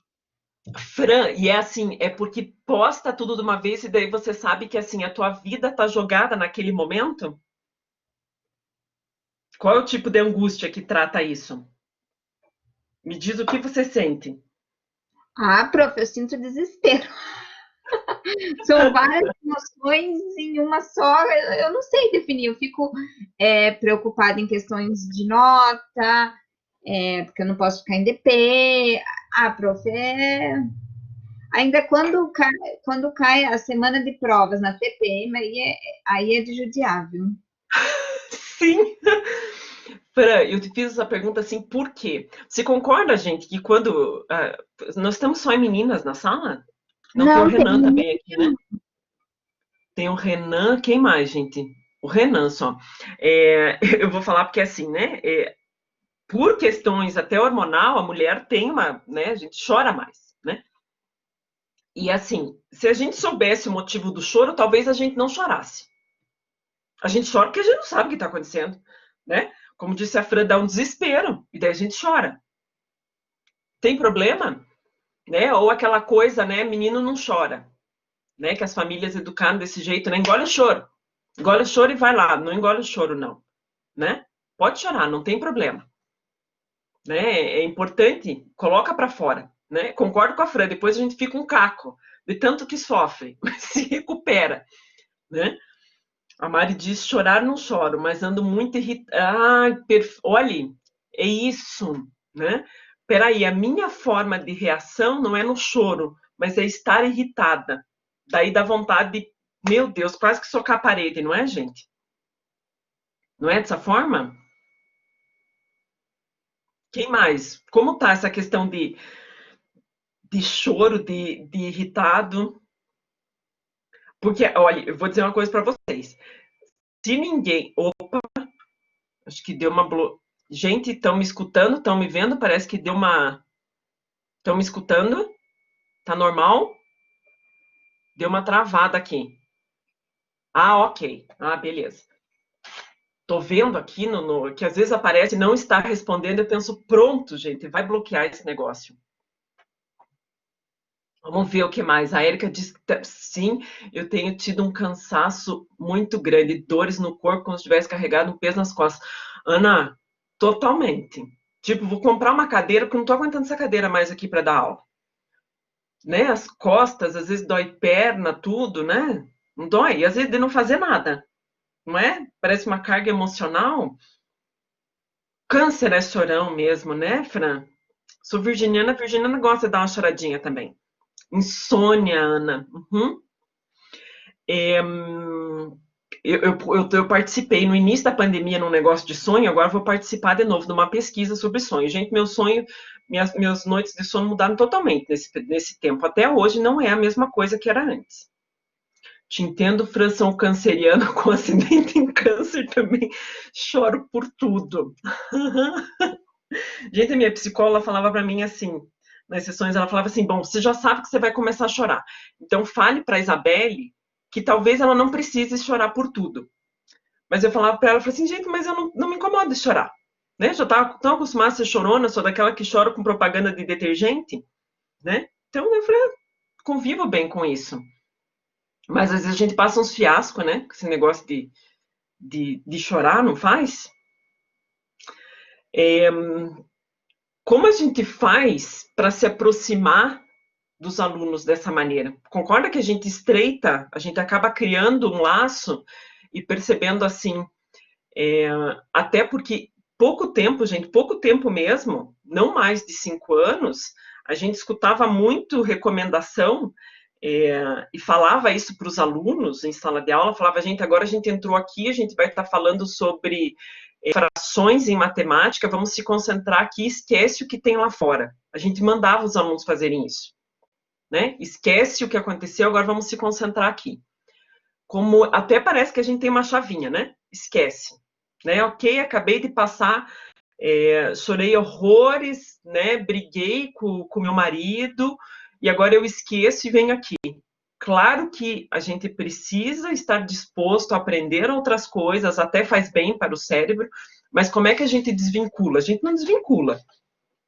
Fran, e é assim, é porque posta tudo de uma vez e daí você sabe que assim, a tua vida tá jogada naquele momento? Qual é o tipo de angústia que trata isso? Me diz o que você sente. Ah, prof, eu sinto desespero. São várias emoções em uma só. Eu não sei definir. Eu fico preocupada em questões de nota, porque eu não posso ficar em DP. Ah, prof, ainda quando cai a semana de provas na TPM, aí é de judiar, viu? Sim. Fran, eu te fiz essa pergunta assim, por quê? Você concorda, gente, que quando. Nós estamos só em meninas na sala? Não, tem o Não, tem Renan também aqui, né? Tem o Renan, quem mais, gente? O Renan só. Eu vou falar porque assim, né? Por questões até hormonal, a mulher tem uma, né? A gente chora mais, né? E assim, se a gente soubesse o motivo do choro, talvez a gente não chorasse. A gente chora porque a gente não sabe o que está acontecendo, né? Como disse a Fran, dá um desespero, e daí a gente chora. Tem problema? Né? Ou aquela coisa, né? Menino não chora, né? Que as famílias educaram desse jeito, né? Engole o choro. Engole o choro e vai lá. Não engole o choro, não. Né? Pode chorar, não tem problema. Né? É importante, coloca para fora. Né? Concordo com a Fran, depois a gente fica um caco de tanto que sofre, mas se recupera. Né? A Mari diz, chorar não choro, mas ando muito irritada. Olha, é isso, né? Peraí, a minha forma de reação não é no choro, mas é estar irritada. Daí dá vontade de, meu Deus, quase que socar a parede, não é, gente? Não é dessa forma? Quem mais? Como tá essa questão de choro, de irritado? Porque, olha, eu vou dizer uma coisa para vocês. Se ninguém. Opa, acho que deu uma. Gente, estão me escutando? Estão me vendo? Parece que deu uma. Estão me escutando? Tá normal? Deu uma travada aqui. Ah, ok. Ah, beleza. Tô vendo aqui que às vezes aparece não está respondendo. Eu penso, pronto, gente, vai bloquear esse negócio. Vamos ver o que mais. A Érica diz que sim, eu tenho tido um cansaço muito grande, dores no corpo como se tivesse carregado um peso nas costas. Ana, totalmente. Tipo, vou comprar uma cadeira, porque eu não tô aguentando essa cadeira mais aqui para dar aula. Né? As costas, às vezes dói perna, tudo, né? Não dói, e às vezes de não fazer nada, não é? Parece uma carga emocional. Câncer é chorão mesmo, né, Fran? Sou virginiana, virginiana gosta de dar uma choradinha também. Insônia, Ana. Uhum. Eu participei no início da pandemia num negócio de sonho, agora vou participar de novo de uma pesquisa sobre sonho. Gente, meu sonho, minhas noites de sono mudaram totalmente nesse tempo. Até hoje não é a mesma coisa que era antes. Te entendo, Fran, sou canceriano com acidente em câncer também. Choro por tudo. Gente, a minha psicóloga falava para mim assim, nas sessões, ela falava assim, bom, você já sabe que você vai começar a chorar. Então fale para a Isabelle que talvez ela não precise chorar por tudo. Mas eu falava para ela, eu falei assim, gente, mas eu não me incomodo de chorar. Né? Já estava tão acostumada a ser chorona, sou daquela que chora com propaganda de detergente. Né? Então eu falei, convivo bem com isso. Mas às vezes a gente passa uns fiascos, né? Com esse negócio de chorar, não faz? Como a gente faz para se aproximar dos alunos dessa maneira? Concorda que a gente estreita, a gente acaba criando um laço e percebendo assim, até porque pouco tempo, gente, pouco tempo mesmo, não mais de 5 anos, a gente escutava muito recomendação e falava isso para os alunos em sala de aula, falava, gente, agora a gente entrou aqui, a gente vai estar falando sobre frações em matemática, vamos se concentrar aqui, esquece o que tem lá fora. A gente mandava os alunos fazerem isso. Né? Esquece o que aconteceu, agora vamos se concentrar aqui. Como até parece que a gente tem uma chavinha, né? Esquece. Né? Ok, acabei de passar, chorei horrores, né? Briguei com meu marido, e agora eu esqueço e venho aqui. Claro que a gente precisa estar disposto a aprender outras coisas, até faz bem para o cérebro, mas como é que a gente desvincula? A gente não desvincula,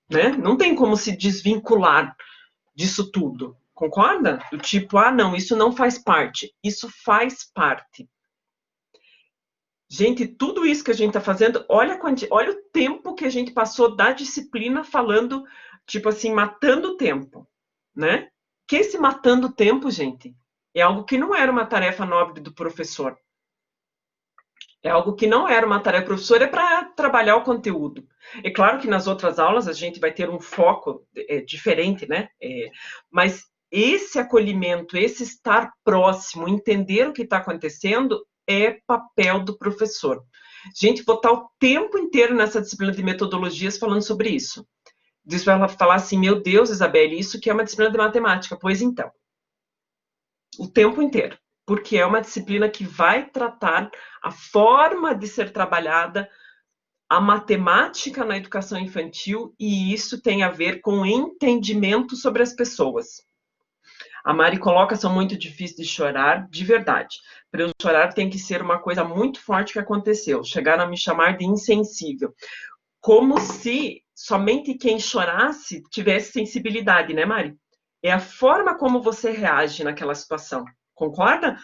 né? Não tem como se desvincular disso tudo, concorda? Do tipo, não, isso não faz parte. Isso faz parte. Gente, tudo isso que a gente está fazendo, olha o tempo que a gente passou da disciplina falando, tipo assim, matando o tempo, né? Que esse matando o tempo, gente, é algo que não era uma tarefa nobre do professor. É algo que não era uma tarefa do professor, é para trabalhar o conteúdo. É claro que nas outras aulas a gente vai ter um foco diferente, né? Mas esse acolhimento, esse estar próximo, entender o que está acontecendo, é papel do professor. Gente, vou estar o tempo inteiro nessa disciplina de metodologias falando sobre isso. Diz para ela falar assim, meu Deus, Isabelle, isso que é uma disciplina de matemática. Pois então, o tempo inteiro. Porque é uma disciplina que vai tratar a forma de ser trabalhada a matemática na educação infantil, e isso tem a ver com entendimento sobre as pessoas. A Mari coloca, são muito difíceis de chorar, de verdade. Para eu chorar tem que ser uma coisa muito forte que aconteceu. Chegaram a me chamar de insensível. Como se somente quem chorasse tivesse sensibilidade, né, Mari? É a forma como você reage naquela situação. Concorda?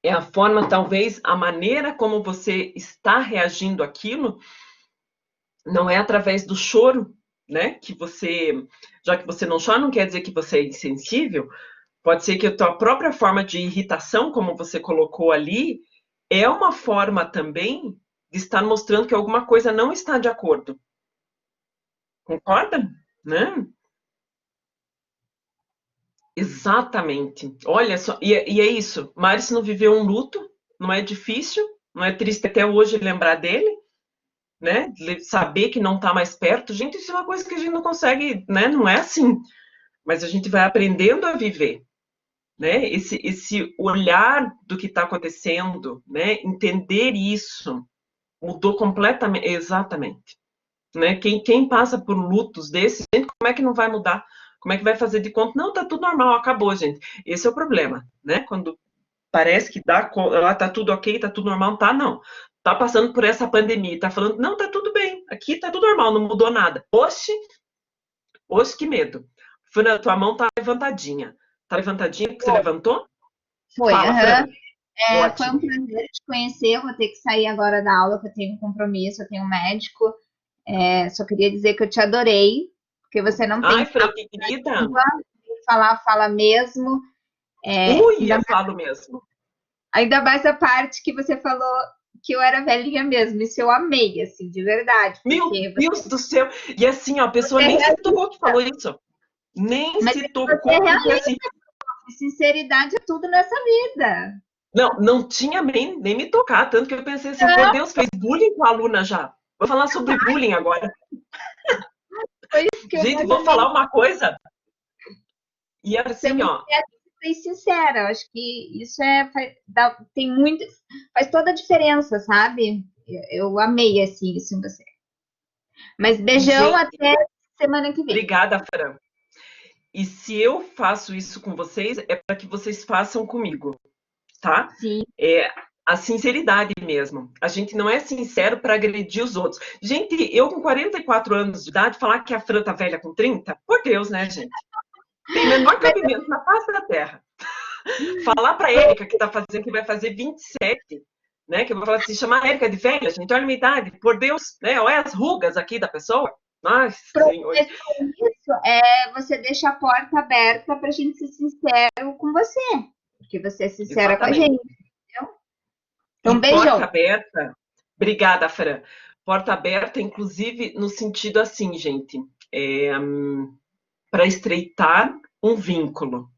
É a forma, talvez, a maneira como você está reagindo àquilo, não é através do choro, né? Que você, já que você não chora, não quer dizer que você é insensível. Pode ser que a tua própria forma de irritação, como você colocou ali, é uma forma também de estar mostrando que alguma coisa não está de acordo. Concorda? Né? Exatamente. Olha só, e é isso. Mari, se não viveu um luto, não é difícil, não é triste até hoje lembrar dele, né? Saber que não está mais perto. Gente, isso é uma coisa que a gente não consegue, né? Não é assim. Mas a gente vai aprendendo a viver, né? Esse olhar do que está acontecendo, né? Entender isso mudou completamente, exatamente. Né? Quem passa por lutos desses, como é que não vai mudar? Como é que vai fazer de conta? Não, tá tudo normal, acabou, gente. Esse é o problema, né? Quando parece que lá tá tudo ok, tá tudo normal, tá, não. Tá passando por essa pandemia, tá falando, não, tá tudo bem, aqui tá tudo normal, não mudou nada. Oxe, que medo. Fran, tua mão tá levantadinha. Tá levantadinha que você levantou? Foi, Fala, Fran. foi um prazer te conhecer. Eu vou ter que sair agora da aula, que eu tenho um compromisso, eu tenho um médico. Só queria dizer que eu te adorei, porque você não tem. Ai, Fran, que querida. Fala mesmo. Eu falo mesmo. Ainda mais a parte que você falou que eu era velhinha mesmo. Isso eu amei, assim, de verdade. Meu Deus do céu. E assim, ó, a pessoa nem se tocou que falou isso. Nem se tocou, porque assim, sinceridade é tudo nessa vida. Não tinha nem me tocar, tanto que eu pensei assim, por Deus, fez bullying com a aluna já. Vou falar sobre bullying agora. Foi isso que eu Gente, vou falar uma coisa. E ser assim, muito ó. e sincera. Eu acho que isso tem muito, faz toda a diferença, sabe? Eu amei assim isso em você. Mas beijão, Gente, até semana que vem. Obrigada, Fran. E se eu faço isso com vocês, é para que vocês façam comigo, tá? Sim. É a sinceridade mesmo. A gente não é sincero para agredir os outros. Gente, eu com 44 anos de idade, falar que a Fran tá velha com 30, por Deus, né, gente? Tem menor cabimento na face da terra. Falar para a Érica que tá fazendo, que vai fazer 27, né? Que eu vou falar assim, chamar a Érica de velha, gente, olha a minha idade, por Deus, né? Olha as rugas aqui da pessoa. Ai, Senhor. Isso é você deixa a porta aberta para a gente ser sincero com você, porque você é sincera com a gente, entendeu? Então, beijão. Porta aberta. Obrigada, Fran. Porta aberta, inclusive, no sentido assim, gente, para estreitar um vínculo.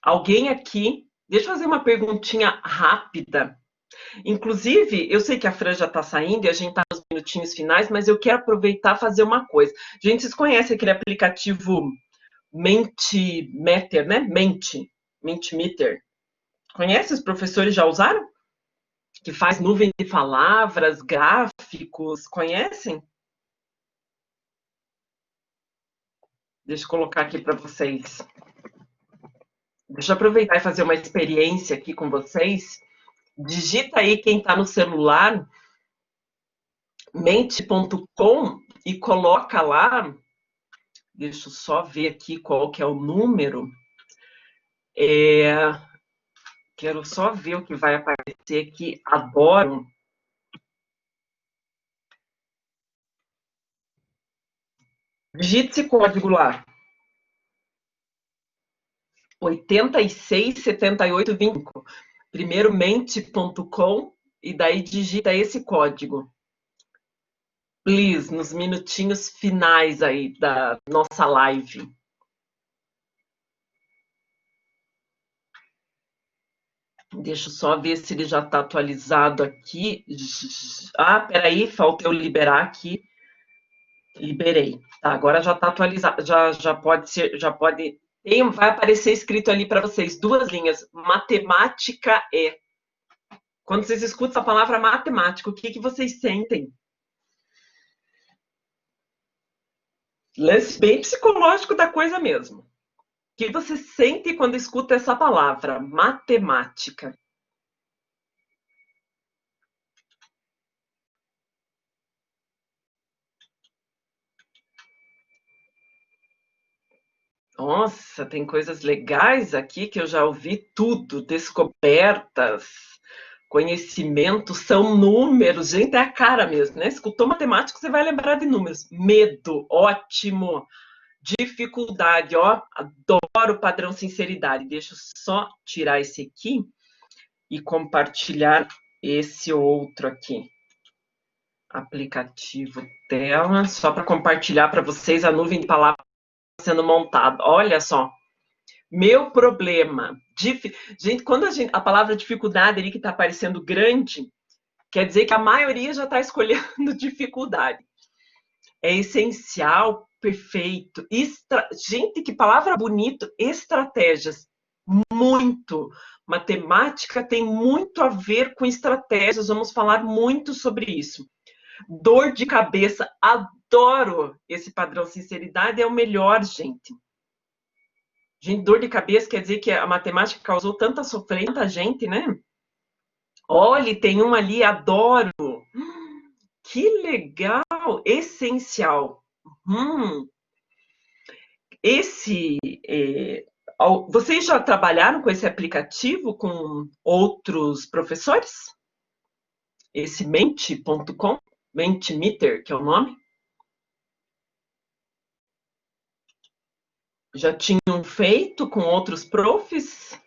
Alguém aqui, deixa eu fazer uma perguntinha rápida. Inclusive, eu sei que a Fran já está saindo e a gente está nos minutinhos finais, mas eu quero aproveitar e fazer uma coisa. Gente, vocês conhecem aquele aplicativo Mentimeter, né? Mentimeter. Conhece? Os professores já usaram? Que faz nuvem de palavras, gráficos, conhecem? Deixa eu colocar aqui para vocês. Deixa eu aproveitar e fazer uma experiência aqui com vocês. Digita aí quem está no celular, mente.com e coloca lá, deixa eu só ver aqui qual que é o número. Quero só ver o que vai aparecer aqui. Adoro. Digite esse código lá. 867825. Primeiro mente.com e daí digita esse código. Please, nos minutinhos finais aí da nossa live. Deixa eu só ver se ele já está atualizado aqui. Ah, peraí, falta eu liberar aqui. Liberei. Tá, agora já está atualizado. Já pode ser, vai aparecer escrito ali para vocês, duas linhas. Matemática é. Quando vocês escutam a palavra matemática, o que vocês sentem? Lance bem psicológico da coisa mesmo. O que você sente quando escuta essa palavra, matemática? Nossa, tem coisas legais aqui que eu já ouvi tudo, descobertas, conhecimento, são números, gente, é a cara mesmo, né? Escutou matemática, você vai lembrar de números. Medo, ótimo. Dificuldade, ó, adoro o padrão sinceridade. Deixa eu só tirar esse aqui e compartilhar esse outro aqui. Aplicativo tela, só para compartilhar para vocês a nuvem de palavras sendo montada. Olha só. Meu problema. Gente, quando a palavra dificuldade ali que está aparecendo grande, quer dizer que a maioria já está escolhendo dificuldade. É essencial, perfeito. Gente, que palavra bonita. Estratégias. Muito. Matemática tem muito a ver com estratégias. Vamos falar muito sobre isso. Dor de cabeça. Adoro esse padrão. Sinceridade é o melhor, gente. Gente, dor de cabeça quer dizer que a matemática causou tanta sofrência a gente, né? Olha, tem uma ali, adoro. Que legal, essencial. Vocês já trabalharam com esse aplicativo com outros professores? Esse mente.com, Mentimeter, que é o nome? Já tinham feito com outros profs?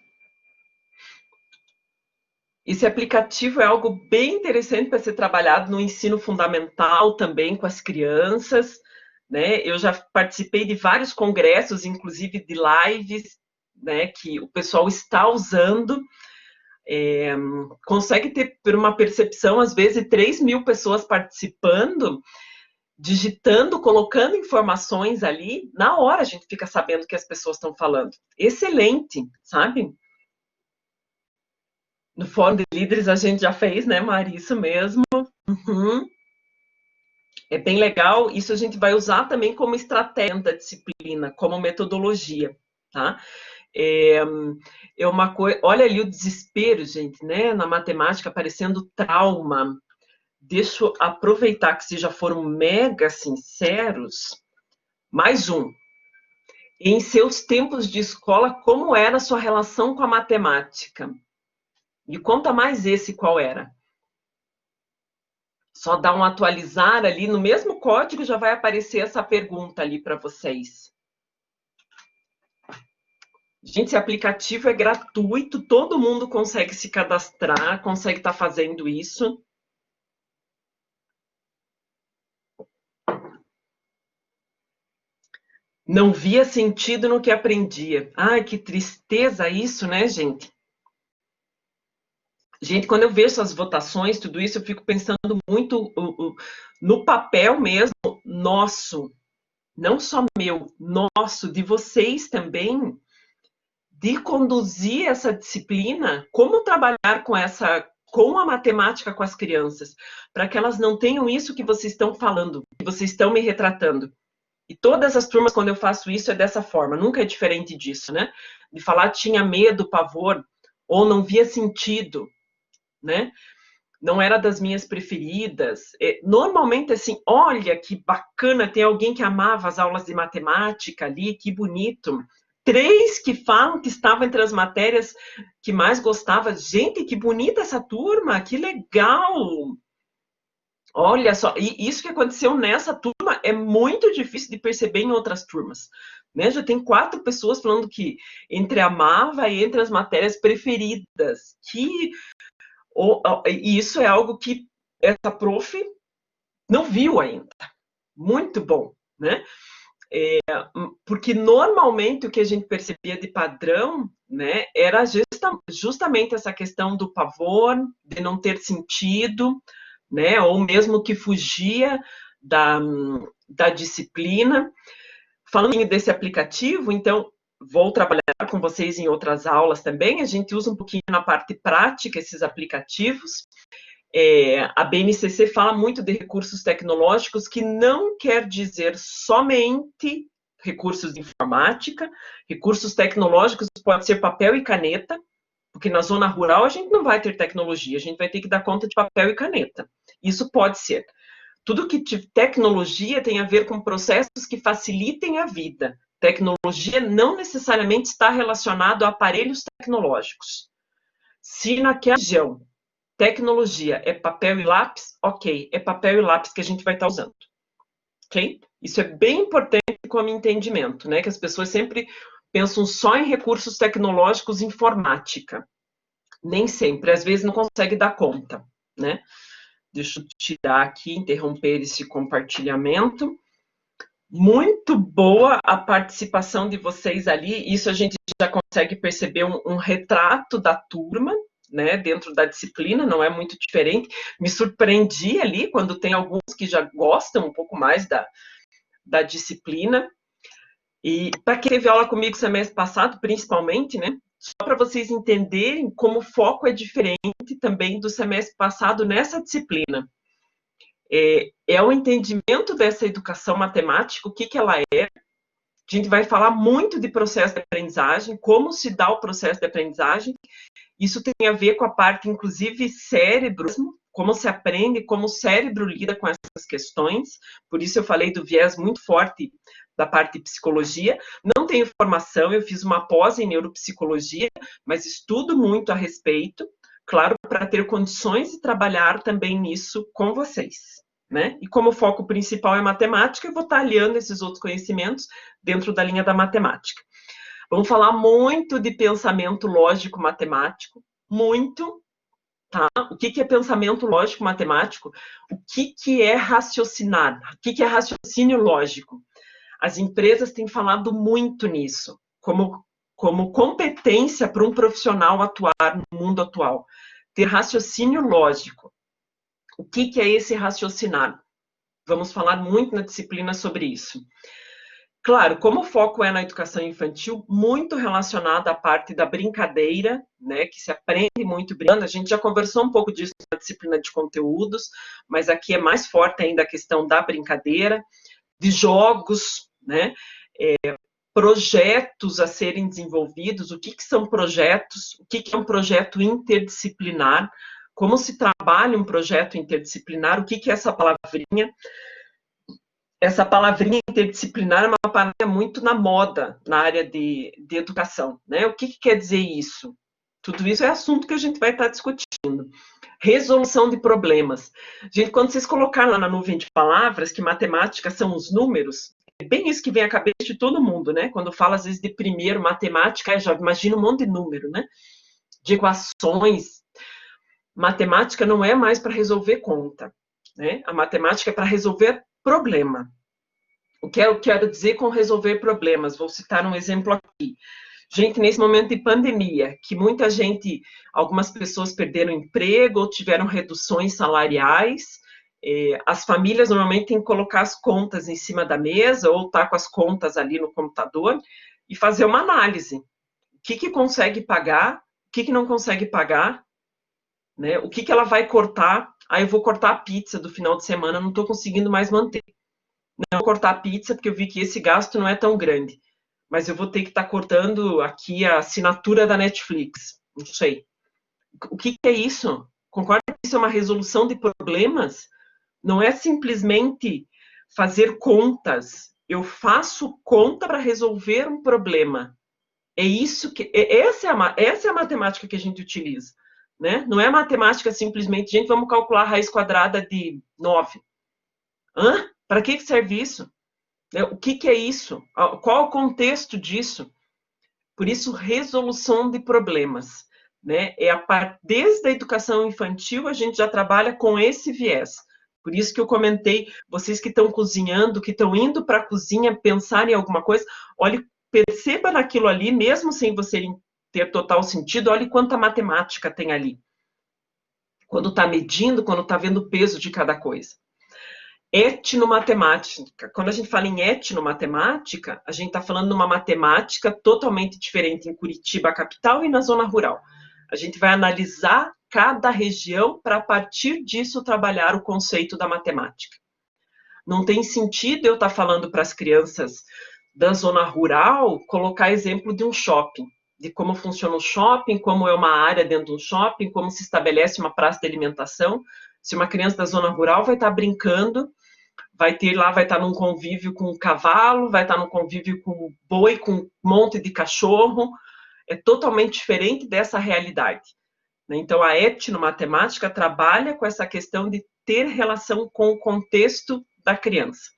Esse aplicativo é algo bem interessante para ser trabalhado no ensino fundamental também com as crianças, né? Eu já participei de vários congressos, inclusive de lives, né, que o pessoal está usando, consegue ter, por uma percepção, às vezes, 3.000 pessoas participando, digitando, colocando informações ali, na hora a gente fica sabendo o que as pessoas estão falando. Excelente, sabe? No Fórum de Líderes a gente já fez, né, Mari? Isso mesmo. Uhum. É bem legal. Isso a gente vai usar também como estratégia da disciplina, como metodologia, tá? É uma coisa. Olha ali o desespero, gente, né? Na matemática aparecendo trauma. Deixa eu aproveitar que vocês já foram mega sinceros. Mais um. Em seus tempos de escola, como era a sua relação com a matemática? Me conta mais esse qual era. Só dá um atualizar ali, no mesmo código já vai aparecer essa pergunta ali para vocês. Gente, esse aplicativo é gratuito, todo mundo consegue se cadastrar, consegue estar fazendo isso. Não via sentido no que aprendia. Ai, que tristeza isso, né, gente? Gente, quando eu vejo as votações, tudo isso, eu fico pensando muito no papel mesmo nosso, não só meu, nosso, de vocês também, de conduzir essa disciplina, como trabalhar com a matemática com as crianças, para que elas não tenham isso que vocês estão falando, que vocês estão me retratando. E todas as turmas, quando eu faço isso, é dessa forma, nunca é diferente disso, né? De falar tinha medo, pavor, ou não via sentido, né? Não era das minhas preferidas. Normalmente, assim, olha que bacana, tem alguém que amava as aulas de matemática ali, que bonito. 3 que falam que estavam entre as matérias que mais gostava. Gente, que bonita essa turma, que legal! Olha só, e isso que aconteceu nessa turma é muito difícil de perceber em outras turmas. Né? Já tem 4 pessoas falando que entre amava e entre as matérias preferidas. E isso é algo que essa prof não viu ainda. Muito bom, né? Porque normalmente o que a gente percebia de padrão, né, era justamente essa questão do pavor, de não ter sentido, né, ou mesmo que fugia da disciplina. Falando desse aplicativo, então, vou trabalhar com vocês em outras aulas também, a gente usa um pouquinho na parte prática esses aplicativos. A BNCC fala muito de recursos tecnológicos, que não quer dizer somente recursos de informática. Recursos tecnológicos pode ser papel e caneta, porque na zona rural a gente não vai ter tecnologia, a gente vai ter que dar conta de papel e caneta. Isso pode ser. Tudo que tecnologia tem a ver com processos que facilitem a vida. Tecnologia não necessariamente está relacionado a aparelhos tecnológicos. Se naquela região tecnologia é papel e lápis, ok, é papel e lápis que a gente vai estar usando. Ok? Isso é bem importante como entendimento, né? Que as pessoas sempre pensam só em recursos tecnológicos, informática. Nem sempre, às vezes não consegue dar conta, né? Deixa eu tirar aqui, interromper esse compartilhamento. Muito boa a participação de vocês ali, isso a gente já consegue perceber um retrato da turma, né, dentro da disciplina, não é muito diferente. Me surpreendi ali quando tem alguns que já gostam um pouco mais da disciplina. E para quem teve aula comigo semestre passado, principalmente, né, só para vocês entenderem como o foco é diferente também do semestre passado nessa disciplina. É o entendimento dessa educação matemática, o que ela é. A gente vai falar muito de processo de aprendizagem, como se dá o processo de aprendizagem. Isso tem a ver com a parte, inclusive, cérebro, como se aprende, como o cérebro lida com essas questões. Por isso eu falei do viés muito forte da parte de psicologia. Não tenho formação, eu fiz uma pós em neuropsicologia, mas estudo muito a respeito, claro, para ter condições de trabalhar também nisso com vocês. Né? E como o foco principal é matemática, eu vou estar aliando esses outros conhecimentos dentro da linha da matemática. Vamos falar muito de pensamento lógico matemático, muito, tá? O que é pensamento lógico matemático? O que é raciocinar? O que é raciocínio lógico? As empresas têm falado muito nisso, como como competência para um profissional atuar no mundo atual. Ter raciocínio lógico. O que é esse raciocinar? Vamos falar muito na disciplina sobre isso. Claro, como o foco é na educação infantil, muito relacionado à parte da brincadeira, né, que se aprende muito brincando. A gente já conversou um pouco disso na disciplina de conteúdos, mas aqui é mais forte ainda a questão da brincadeira, de jogos, né, projetos a serem desenvolvidos. O que são projetos? O que é um projeto interdisciplinar? Como se trabalha um projeto interdisciplinar? O que é essa palavrinha? Essa palavrinha interdisciplinar é uma palavra muito na moda, na área de educação, né? O que quer dizer isso? Tudo isso é assunto que a gente vai estar discutindo. Resolução de problemas. Gente, quando vocês colocaram lá na nuvem de palavras que matemática são os números, é bem isso que vem à cabeça de todo mundo, né? Quando fala, às vezes, de primeiro matemática, já imagina um monte de número, né? De equações. Matemática não é mais para resolver conta, né? A matemática é para resolver problema. O que eu quero dizer com resolver problemas? Vou citar um exemplo aqui. Gente, nesse momento de pandemia, que muita gente, algumas pessoas perderam emprego ou tiveram reduções salariais, as famílias normalmente têm que colocar as contas em cima da mesa ou estar com as contas ali no computador e fazer uma análise. O que consegue pagar, o que não consegue pagar, né? O que ela vai cortar. Ah, eu vou cortar a pizza do final de semana, não estou conseguindo mais manter. Não vou cortar a pizza porque eu vi que esse gasto não é tão grande. Mas eu vou ter que estar cortando aqui a assinatura da Netflix. Não sei. O que é isso? Concorda que isso é uma resolução de problemas? Não é simplesmente fazer contas. Eu faço conta para resolver um problema. É isso que... Essa é a matemática que a gente utiliza. Né? Não é matemática simplesmente, gente, vamos calcular a raiz quadrada de 9. Hã? Para que serve isso? O que é isso? Qual o contexto disso? Por isso, resolução de problemas. Né? Desde a educação infantil, a gente já trabalha com esse viés. Por isso que eu comentei, vocês que estão cozinhando, que estão indo para a cozinha pensar em alguma coisa, olhe, perceba naquilo ali, mesmo sem você ter total sentido, olhe quanta matemática tem ali. Quando está medindo, quando está vendo o peso de cada coisa. Etnomatemática. Quando a gente fala em etnomatemática, a gente está falando de uma matemática totalmente diferente em Curitiba, capital, e na zona rural. A gente vai analisar cada região para, a partir disso, trabalhar o conceito da matemática. Não tem sentido eu estar falando para as crianças da zona rural colocar exemplo de um shopping, de como funciona o shopping, como é uma área dentro de um shopping, como se estabelece uma praça de alimentação. Se uma criança da zona rural vai estar brincando, vai estar num convívio com um cavalo, vai estar num convívio com um boi, com um monte de cachorro, é totalmente diferente dessa realidade. Então, a etnomatemática trabalha com essa questão de ter relação com o contexto da criança.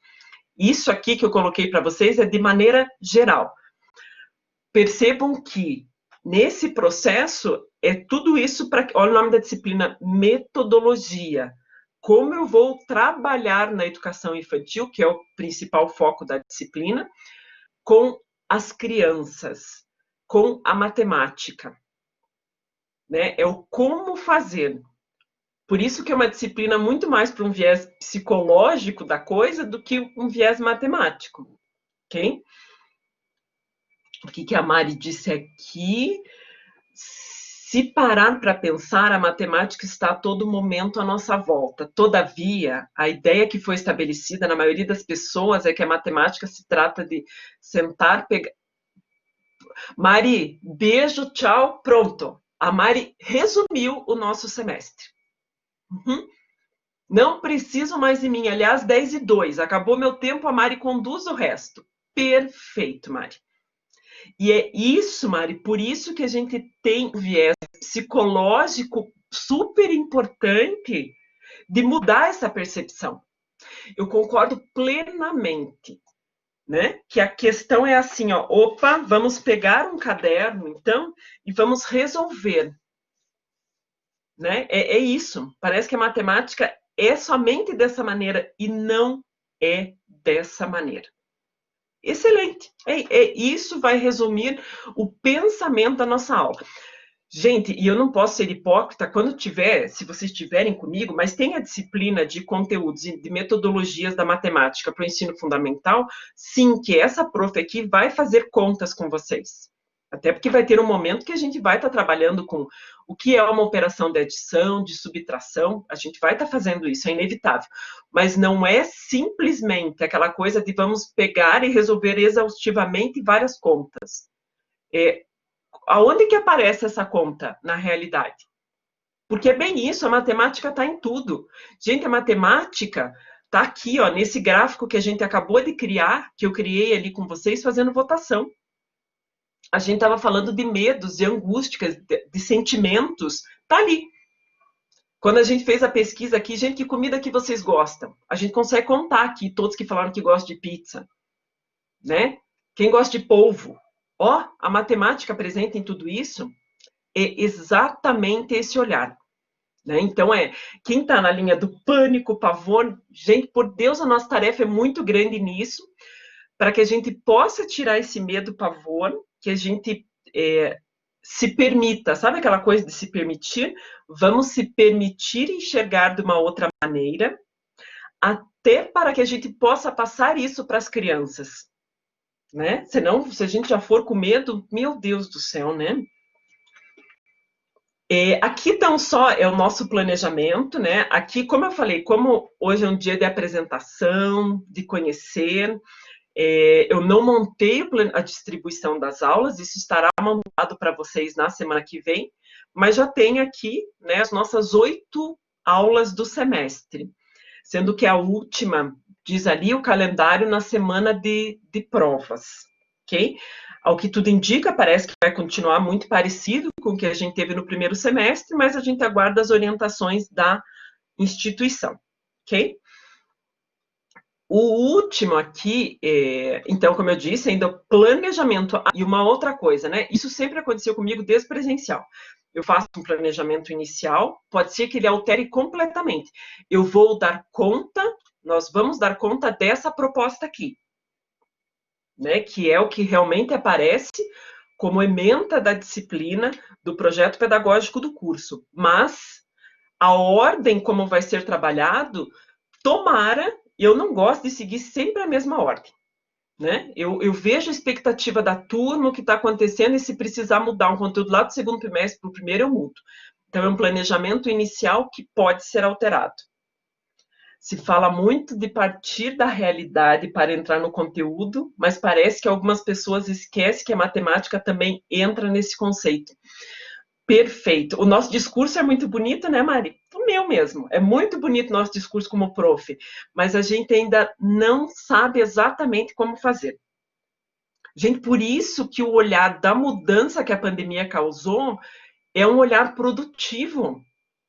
Isso aqui que eu coloquei para vocês é de maneira geral. Percebam que, nesse processo, é tudo isso para... Olha o nome da disciplina, metodologia. Como eu vou trabalhar na educação infantil, que é o principal foco da disciplina, com as crianças, com a matemática. Né? É o como fazer. Por isso que é uma disciplina muito mais para um viés psicológico da coisa do que um viés matemático. Ok? O que a Mari disse aqui? Se parar para pensar, a matemática está a todo momento à nossa volta. Todavia, a ideia que foi estabelecida na maioria das pessoas é que a matemática se trata de sentar, pegar... Mari, beijo, tchau, pronto. A Mari resumiu o nosso semestre. Não preciso mais de mim. Aliás, 10:02. Acabou meu tempo, a Mari conduz o resto. Perfeito, Mari. E é isso, Mari, por isso que a gente tem um viés psicológico super importante de mudar essa percepção. Eu concordo plenamente, né? Que a questão é assim, ó, opa, vamos pegar um caderno, então, e vamos resolver. Né? É isso. Parece que a matemática é somente dessa maneira e não é dessa maneira. Excelente. Isso vai resumir o pensamento da nossa aula. Gente, e eu não posso ser hipócrita quando tiver, se vocês estiverem comigo, mas tem a disciplina de conteúdos e de metodologias da matemática para o ensino fundamental, sim, que essa prof aqui vai fazer contas com vocês. Até porque vai ter um momento que a gente vai estar trabalhando com o que é uma operação de adição, de subtração, a gente vai estar fazendo isso, é inevitável. Mas não é simplesmente aquela coisa de vamos pegar e resolver exaustivamente várias contas. Aonde que aparece essa conta na realidade? Porque é bem isso, a matemática está em tudo. Gente, a matemática está aqui, ó, nesse gráfico que a gente acabou de criar, que eu criei ali com vocês fazendo votação. A gente estava falando de medos, de angústias, de sentimentos, tá ali. Quando a gente fez a pesquisa aqui, gente, que comida que vocês gostam? A gente consegue contar aqui, todos que falaram que gostam de pizza, né? Quem gosta de polvo? Ó, a matemática presente em tudo isso é exatamente esse olhar. Né? Então, quem está na linha do pânico, pavor, gente, por Deus, a nossa tarefa é muito grande nisso, para que a gente possa tirar esse medo, pavor, que a gente se permita, sabe aquela coisa de se permitir? Vamos se permitir enxergar de uma outra maneira, até para que a gente possa passar isso para as crianças. Né? Senão, se a gente já for com medo, meu Deus do céu, né? Aqui então só é o nosso planejamento, né? Aqui, como eu falei, como hoje é um dia de apresentação, de conhecer, eu não montei a distribuição das aulas, isso estará montado para vocês na semana que vem, mas já tem aqui, né, as nossas 8 aulas do semestre, sendo que a última diz ali o calendário na semana de provas, ok? Ao que tudo indica, parece que vai continuar muito parecido com o que a gente teve no primeiro semestre, mas a gente aguarda as orientações da instituição, ok? O último aqui, então, como eu disse, ainda o planejamento. E uma outra coisa, né? Isso sempre aconteceu comigo desde presencial. Eu faço um planejamento inicial, pode ser que ele altere completamente. Eu vou dar conta, nós vamos dar conta dessa proposta aqui, né? Que é o que realmente aparece como ementa da disciplina do projeto pedagógico do curso. Mas a ordem como vai ser trabalhado, tomara. Eu não gosto de seguir sempre a mesma ordem, né? Eu vejo a expectativa da turma, o que está acontecendo, e se precisar mudar um conteúdo lá do segundo trimestre para o primeiro, eu mudo. Então, é um planejamento inicial que pode ser alterado. Se fala muito de partir da realidade para entrar no conteúdo, mas parece que algumas pessoas esquecem que a matemática também entra nesse conceito. Perfeito. O nosso discurso é muito bonito, né, Mari? O meu mesmo. É muito bonito o nosso discurso como prof, mas a gente ainda não sabe exatamente como fazer. Gente, por isso que o olhar da mudança que a pandemia causou é um olhar produtivo.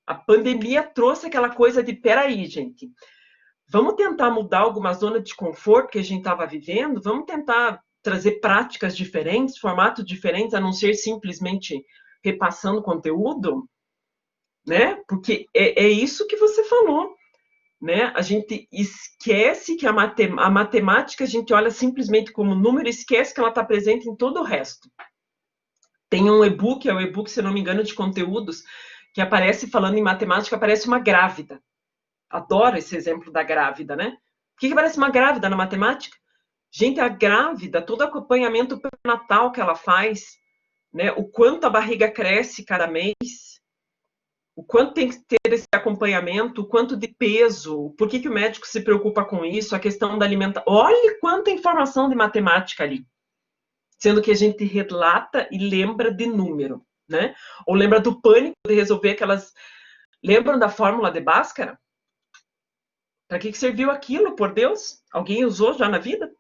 A pandemia trouxe aquela coisa de, peraí, gente, vamos tentar mudar alguma zona de conforto que a gente estava vivendo, vamos tentar trazer práticas diferentes, formatos diferentes, a não ser simplesmente repassando conteúdo, né? Porque é isso que você falou, né? A gente esquece que a matemática a gente olha simplesmente como número, esquece que ela está presente em todo o resto. Tem um e-book, é o e-book, se não me engano, de conteúdos, que aparece falando em matemática, aparece uma grávida. Adoro esse exemplo da grávida, né? Por que aparece uma grávida na matemática? Gente, a grávida, todo acompanhamento pré-natal que ela faz, né? O quanto a barriga cresce cada mês, o quanto tem que ter esse acompanhamento, o quanto de peso, por que o médico se preocupa com isso, a questão da alimentação. Olha quanta informação de matemática ali. Sendo que a gente relata e lembra de número, né? Ou lembra do pânico de resolver aquelas... Lembram da fórmula de Bhaskara? Para que serviu aquilo, por Deus? Alguém usou já na vida?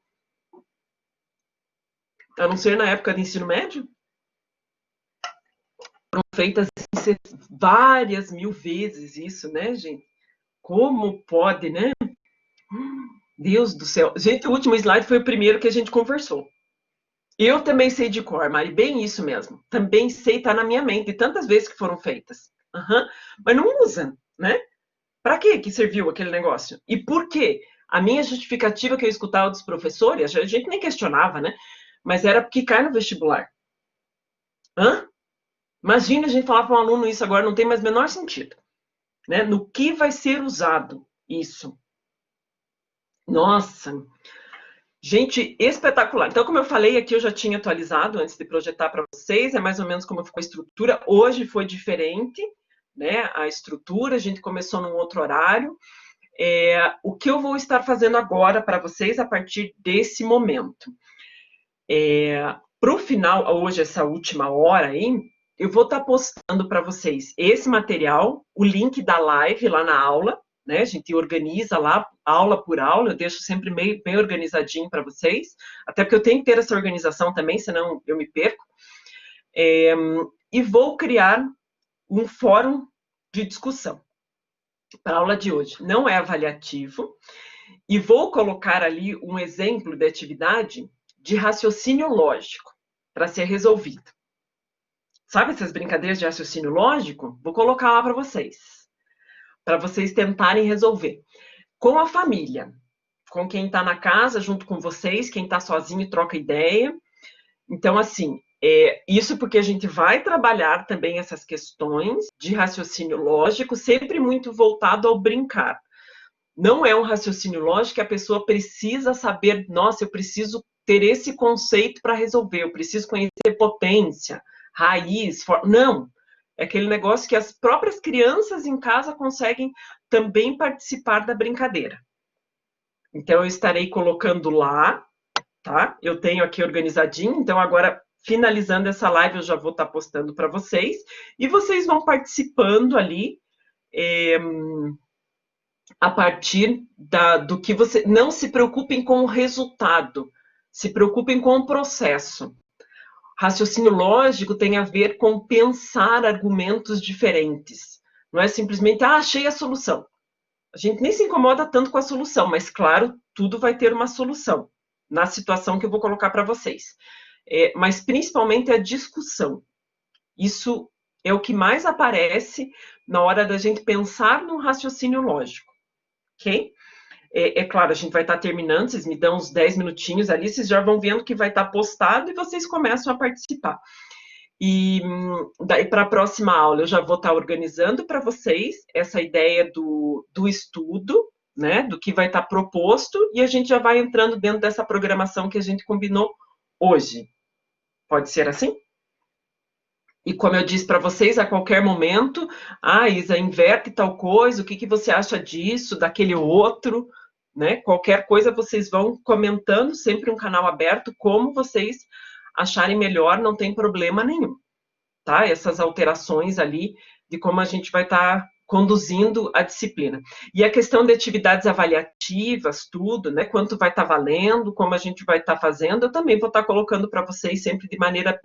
A não ser na época de ensino médio? Foram feitas várias mil vezes isso, né, gente? Como pode, né? Deus do céu. Gente, o último slide foi o primeiro que a gente conversou. Eu também sei de cor, Mari, bem isso mesmo. Também sei, tá na minha mente, tantas vezes que foram feitas. Mas não usa, né? Para que serviu aquele negócio? E por quê? A minha justificativa que eu escutava dos professores, a gente nem questionava, né? Mas era porque cai no vestibular. Hã? Imagina a gente falar para um aluno isso agora, não tem mais o menor sentido. Né? No que vai ser usado isso? Nossa, gente, espetacular. Então, como eu falei aqui, eu já tinha atualizado antes de projetar para vocês, é mais ou menos como ficou a estrutura. Hoje foi diferente, né? A estrutura, a gente começou num outro horário. O que eu vou estar fazendo agora para vocês a partir desse momento? Para o final, hoje, essa última hora aí, eu vou estar postando para vocês esse material, o link da live lá na aula, né? A gente organiza lá, aula por aula, eu deixo sempre bem organizadinho para vocês, até porque eu tenho que ter essa organização também, senão eu me perco. E vou criar um fórum de discussão para a aula de hoje. Não é avaliativo, e vou colocar ali um exemplo de atividade de raciocínio lógico para ser resolvido. Sabe essas brincadeiras de raciocínio lógico? Vou colocar lá para vocês tentarem resolver. Com a família, com quem está na casa junto com vocês, quem está sozinho troca ideia. Então, assim, isso porque a gente vai trabalhar também essas questões de raciocínio lógico, sempre muito voltado ao brincar. Não é um raciocínio lógico que a pessoa precisa saber, nossa, eu preciso ter esse conceito para resolver, eu preciso conhecer potência, raiz, não. É aquele negócio que as próprias crianças em casa conseguem também participar da brincadeira. Então, eu estarei colocando lá, tá? Eu tenho aqui organizadinho, então agora, finalizando essa live, eu já vou estar postando para vocês, e vocês vão participando ali, a partir do que você... Não se preocupem com o resultado, se preocupem com o processo. Raciocínio lógico tem a ver com pensar argumentos diferentes. Não é simplesmente, achei a solução. A gente nem se incomoda tanto com a solução, mas, claro, tudo vai ter uma solução na situação que eu vou colocar para vocês. Mas, principalmente, a discussão. Isso é o que mais aparece na hora da gente pensar num raciocínio lógico. Ok? Claro, a gente vai estar terminando, vocês me dão uns 10 minutinhos ali, vocês já vão vendo que vai estar postado e vocês começam a participar. E daí para a próxima aula eu já vou estar organizando para vocês essa ideia do estudo, né, do que vai estar proposto, e a gente já vai entrando dentro dessa programação que a gente combinou hoje. Pode ser assim? E como eu disse para vocês, a qualquer momento, Isa, inverte tal coisa, o que você acha disso, daquele outro, né? Qualquer coisa vocês vão comentando, sempre um canal aberto, como vocês acharem melhor, não tem problema nenhum, tá? Essas alterações ali de como a gente vai estar conduzindo a disciplina. E a questão de atividades avaliativas, tudo, né? Quanto vai estar valendo, como a gente vai estar fazendo, eu também vou estar colocando para vocês sempre de maneira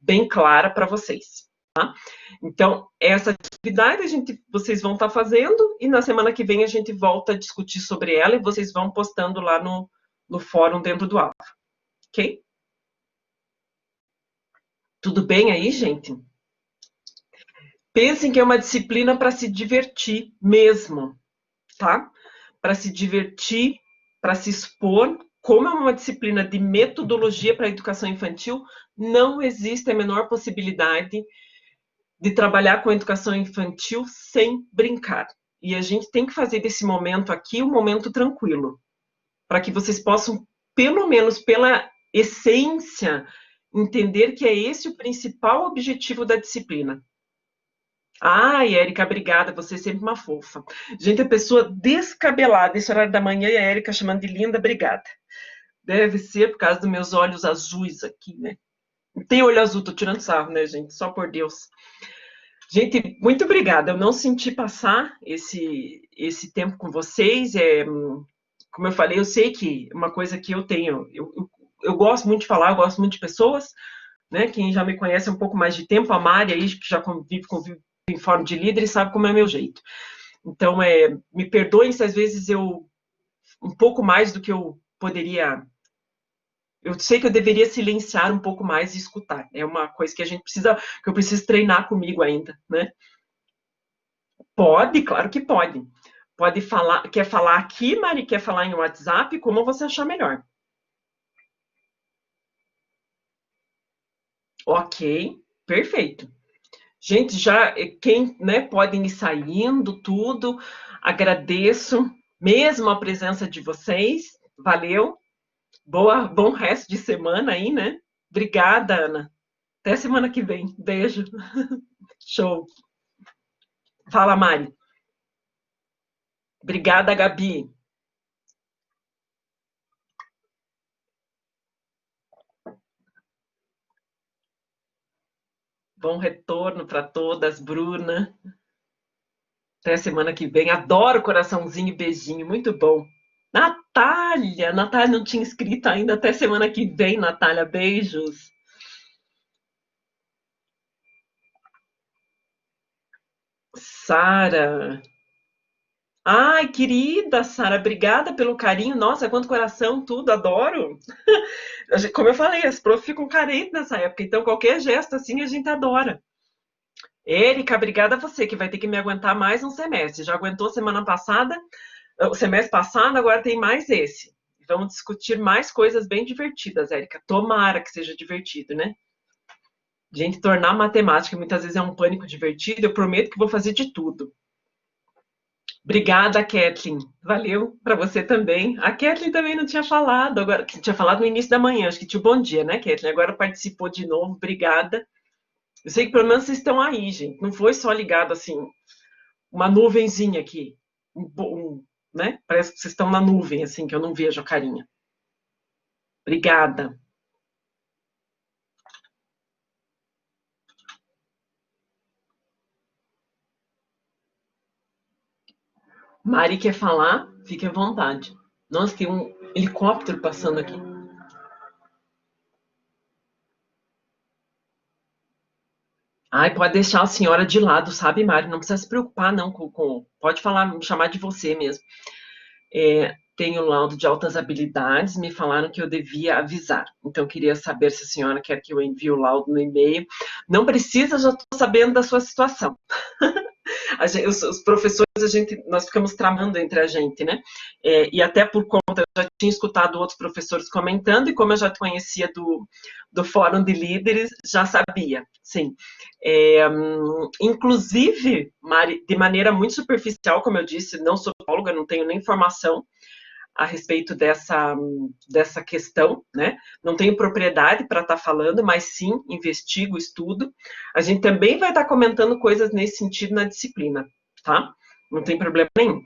bem clara para vocês, tá? Então, essa atividade vocês vão estar fazendo, e na semana que vem a gente volta a discutir sobre ela, e vocês vão postando lá no fórum dentro do aula, ok? Tudo bem aí, gente? Pensem que é uma disciplina para se divertir mesmo, tá? Para se divertir, para se expor. Como é uma disciplina de metodologia para a educação infantil, não existe a menor possibilidade de trabalhar com a educação infantil sem brincar. E a gente tem que fazer desse momento aqui um momento tranquilo, para que vocês possam, pelo menos pela essência, entender que é esse o principal objetivo da disciplina. Ai, Érica, obrigada, você é sempre uma fofa. Gente, a pessoa descabelada, esse horário da manhã, e a Érica chamando de linda, obrigada. Deve ser por causa dos meus olhos azuis aqui, né? Não tem olho azul, tô tirando sarro, né, gente? Só por Deus. Gente, muito obrigada. Eu não senti passar esse tempo com vocês. Como eu falei, eu sei que uma coisa que eu tenho... Eu gosto muito de falar, eu gosto muito de pessoas, né? Quem já me conhece há um pouco mais de tempo, a Mari aí, que já convive em fórum de líderes, sabe como é meu jeito. Então, me perdoem se às vezes um pouco mais do que eu poderia... Eu sei que eu deveria silenciar um pouco mais e escutar. É uma coisa que eu preciso treinar comigo ainda, né? Pode, claro que pode. Pode falar, quer falar aqui, Mari, quer falar em WhatsApp, como você achar melhor. Ok, perfeito. Gente, já quem, né, podem ir saindo tudo, agradeço mesmo a presença de vocês, valeu. Bom resto de semana aí, né? Obrigada, Ana. Até semana que vem. Beijo. Show. Fala, Mari. Obrigada, Gabi. Bom retorno para todas, Bruna. Até semana que vem. Adoro coraçãozinho e beijinho, muito bom. Natália não tinha escrito ainda. Até semana que vem, Natália. Beijos. Sara. Ai, querida Sara, obrigada pelo carinho. Nossa, quanto coração, tudo, adoro. Como eu falei, as profs ficam carentes nessa época, então qualquer gesto assim a gente adora. Érica, obrigada a você, que vai ter que me aguentar mais um semestre. Já aguentou semana passada, o semestre passado, agora tem mais esse. Vamos discutir mais coisas bem divertidas, Érica. Tomara que seja divertido, né? Gente, tornar matemática muitas vezes é um pânico divertido. Eu prometo que vou fazer de tudo. Obrigada, Kathleen. Valeu para você também. A Kathleen também não tinha falado, agora tinha falado no início da manhã, acho que tinha bom dia, né, Kathleen? Agora participou de novo, obrigada. Eu sei que pelo menos vocês estão aí, gente. Não foi só ligado assim, uma nuvenzinha aqui, né? Parece que vocês estão na nuvem, assim, que eu não vejo a carinha. Obrigada. Mari quer falar? Fique à vontade. Nossa, tem um helicóptero passando aqui. Ai, pode deixar a senhora de lado, sabe, Mari? Não precisa se preocupar, não, pode falar, me chamar de você mesmo. Tenho laudo de altas habilidades, me falaram que eu devia avisar. Então, eu queria saber se a senhora quer que eu envie o laudo no e-mail. Não precisa, já estou sabendo da sua situação. Os professores, nós ficamos tramando entre a gente, né? E até por conta, eu já tinha escutado outros professores comentando, e como eu já conhecia do Fórum de Líderes, já sabia, sim. Inclusive, Mari, de maneira muito superficial, como eu disse, não sou psicóloga, não tenho nem formação a respeito dessa questão, né? Não tenho propriedade para estar falando, mas sim investigo, estudo. A gente também vai estar comentando coisas nesse sentido na disciplina, tá? Não tem problema nenhum.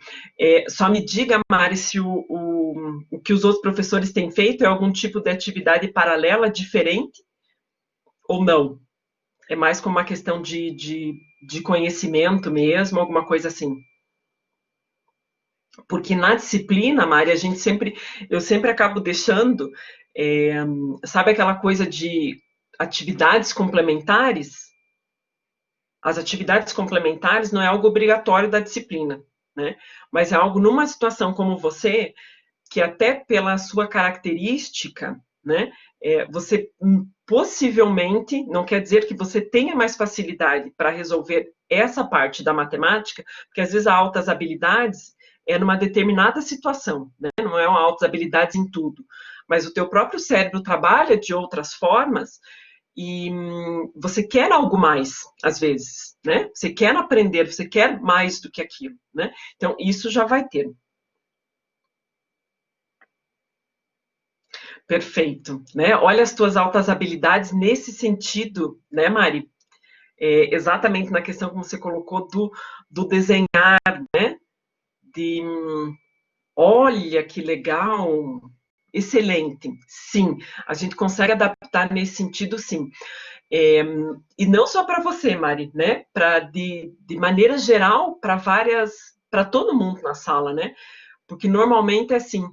Só me diga, Mari, se o que os outros professores têm feito é algum tipo de atividade paralela diferente ou não? É mais como uma questão de conhecimento mesmo, alguma coisa assim. Porque na disciplina, Mari, eu sempre acabo deixando, sabe aquela coisa de atividades complementares? As atividades complementares não é algo obrigatório da disciplina, né? Mas é algo numa situação como você, que até pela sua característica, né, você possivelmente, não quer dizer que você tenha mais facilidade para resolver essa parte da matemática, porque às vezes há altas habilidades numa determinada situação, né? Não é uma altas habilidades em tudo, mas o teu próprio cérebro trabalha de outras formas e você quer algo mais, às vezes, né? Você quer aprender, você quer mais do que aquilo, né? Então, isso já vai ter. Perfeito, né? Olha as tuas altas habilidades nesse sentido, né, Mari? Exatamente na questão como você colocou do desenhar, né? Olha que legal, excelente. Sim, a gente consegue adaptar nesse sentido, sim. E não só para você, Mari, né? De maneira geral, para todo mundo na sala, né? Porque normalmente é assim.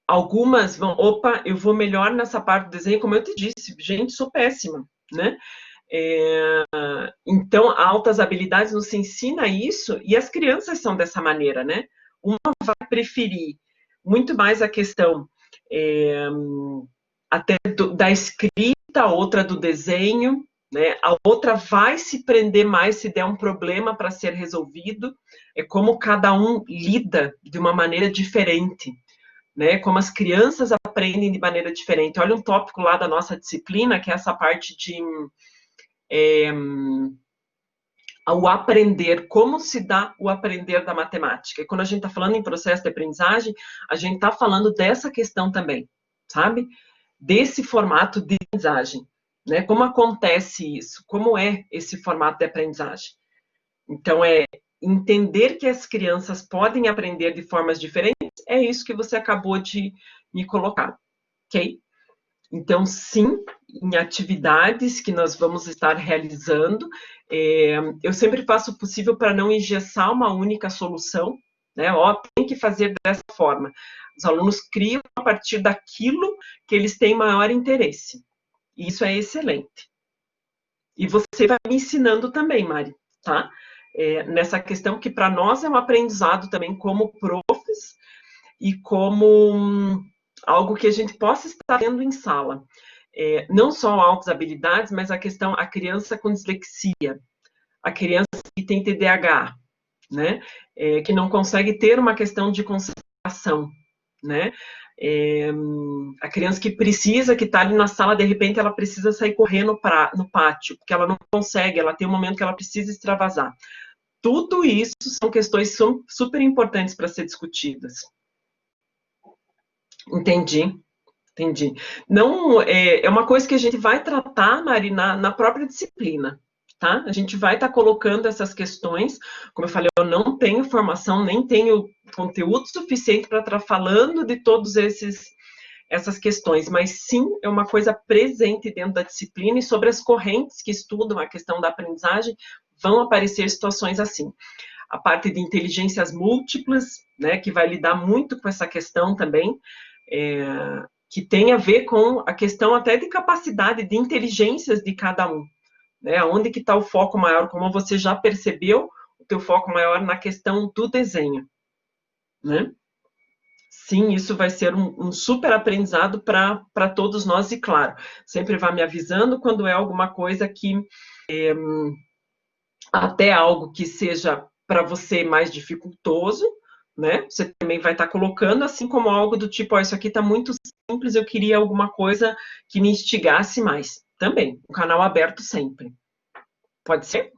Algumas vão, opa, eu vou melhor nessa parte do desenho, como eu te disse, gente, sou péssima, né? Então, altas habilidades nos ensina isso, e as crianças são dessa maneira, né? Uma vai preferir muito mais a questão até da escrita, outra do desenho, né? A outra vai se prender mais se der um problema para ser resolvido. É como cada um lida de uma maneira diferente, né? Como as crianças aprendem de maneira diferente. Olha um tópico lá da nossa disciplina, que é essa parte de o aprender, como se dá o aprender da matemática. E quando a gente está falando em processo de aprendizagem, a gente está falando dessa questão também, sabe? Desse formato de aprendizagem, né? Como acontece isso? Como é esse formato de aprendizagem? Então, é entender que as crianças podem aprender de formas diferentes, é isso que você acabou de me colocar, ok? Então, sim, em atividades que nós vamos estar realizando, eu sempre faço o possível para não engessar uma única solução, né? Ó, tem que fazer dessa forma. Os alunos criam a partir daquilo que eles têm maior interesse. E isso é excelente. E você vai me ensinando também, Mari, tá? Nessa questão que para nós é um aprendizado também como profs e como algo que a gente possa estar vendo em sala. Não só altas habilidades, mas a criança com dislexia, a criança que tem TDAH, né? Que não consegue ter uma questão de concentração, né? A criança que precisa, que está ali na sala, de repente ela precisa sair correndo no pátio, porque ela não consegue, ela tem um momento que ela precisa extravasar. Tudo isso são questões super importantes para ser discutidas. Entendi. Não, é uma coisa que a gente vai tratar, Mari, na própria disciplina, tá? A gente vai estar colocando essas questões. Como eu falei, eu não tenho formação, nem tenho conteúdo suficiente para estar falando de todos essas questões, mas sim é uma coisa presente dentro da disciplina, e sobre as correntes que estudam a questão da aprendizagem vão aparecer situações assim. A parte de inteligências múltiplas, né, que vai lidar muito com essa questão também, que tem a ver com a questão até de capacidade, de inteligências de cada um, né? Onde que está o foco maior, como você já percebeu, o teu foco maior na questão do desenho, né? Sim, isso vai ser um super aprendizado para todos nós, e claro, sempre vai me avisando quando é alguma coisa que, até algo que seja para você mais dificultoso, né? Você também vai estar colocando, assim como algo do tipo, isso aqui está muito simples, eu queria alguma coisa que me instigasse mais. Também, um canal aberto sempre. Pode ser?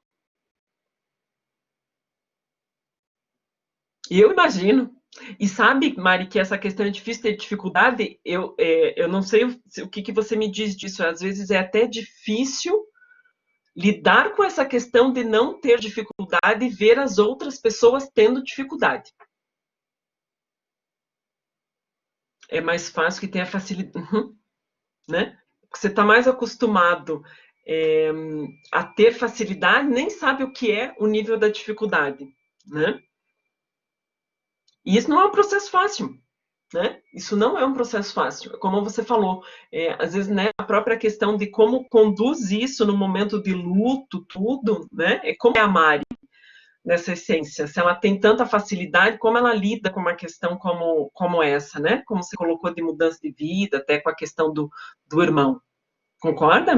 Eu imagino. E sabe, Mari, que essa questão é difícil ter dificuldade? Eu não sei o que você me diz disso. Às vezes é até difícil lidar com essa questão de não ter dificuldade e ver as outras pessoas tendo dificuldade. É mais fácil que tenha facilidade, né? Porque você está mais acostumado a ter facilidade, nem sabe o que é o nível da dificuldade, né? E isso não é um processo fácil, né? Isso não é um processo fácil. Como você falou, às vezes, né, a própria questão de como conduz isso no momento de luto, tudo, né? É como é a Mari nessa essência. Se ela tem tanta facilidade, como ela lida com uma questão como essa, né? Como você colocou de mudança de vida, até com a questão do irmão. Concorda?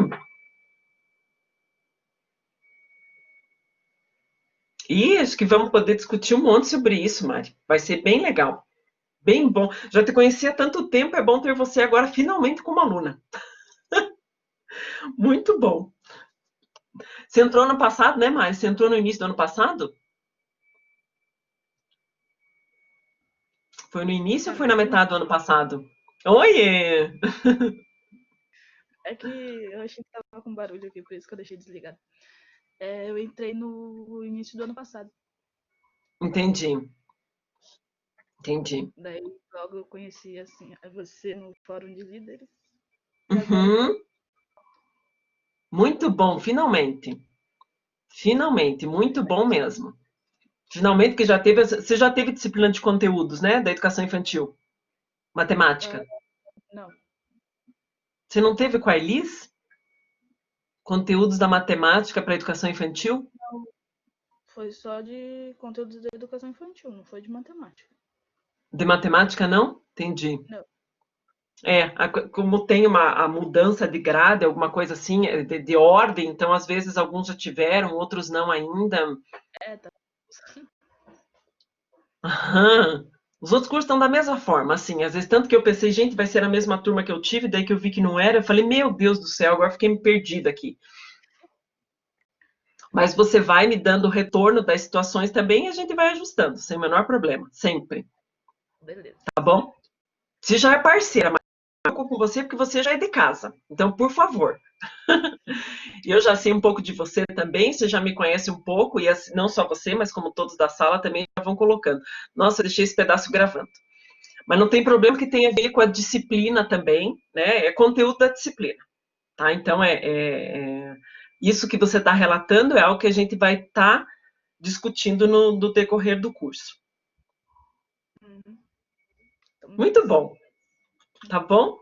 E acho que vamos poder discutir um monte sobre isso, Mari. Vai ser bem legal. Bem bom. Já te conhecia há tanto tempo, é bom ter você agora finalmente como aluna. Muito bom. Você entrou no passado, né, Mari? Você entrou no início do ano passado? Foi no início ou foi na metade do ano passado? Oiê! É que eu achei que tava com barulho aqui, por isso que eu deixei desligado. Eu entrei no início do ano passado. Entendi. Daí logo eu conheci assim, você no fórum de líderes. Uhum. Muito bom, finalmente. Finalmente, muito bom mesmo. Finalmente que você já teve disciplina de conteúdos, né, da educação infantil? Matemática. Não. Você não teve com a Elis? Conteúdos da matemática para educação infantil? Não. Foi só de conteúdos da educação infantil, não foi de matemática. De matemática, não? Entendi. Não. Como tem a mudança de grade, alguma coisa assim, de ordem, então às vezes alguns já tiveram, outros não ainda. Tá. Aham. Os outros cursos estão da mesma forma, assim, às vezes tanto que eu pensei, gente, vai ser a mesma turma que eu tive, daí que eu vi que não era, eu falei, meu Deus do céu, agora fiquei me perdida aqui. Mas você vai me dando o retorno das situações também e a gente vai ajustando, sem o menor problema, sempre. Beleza. Tá bom? Você já é parceira, mas eu com você porque você já é de casa. Então, por favor. Eu já sei um pouco de você também, você já me conhece um pouco, e não só você, mas como todos da sala também já vão colocando. Nossa, eu deixei esse pedaço gravando. Mas não tem problema que tem a ver com a disciplina também, né? É conteúdo da disciplina, tá? Então, isso que você está relatando é algo que a gente vai estar discutindo no decorrer do curso. Então, Muito beleza. bom. Tá bom?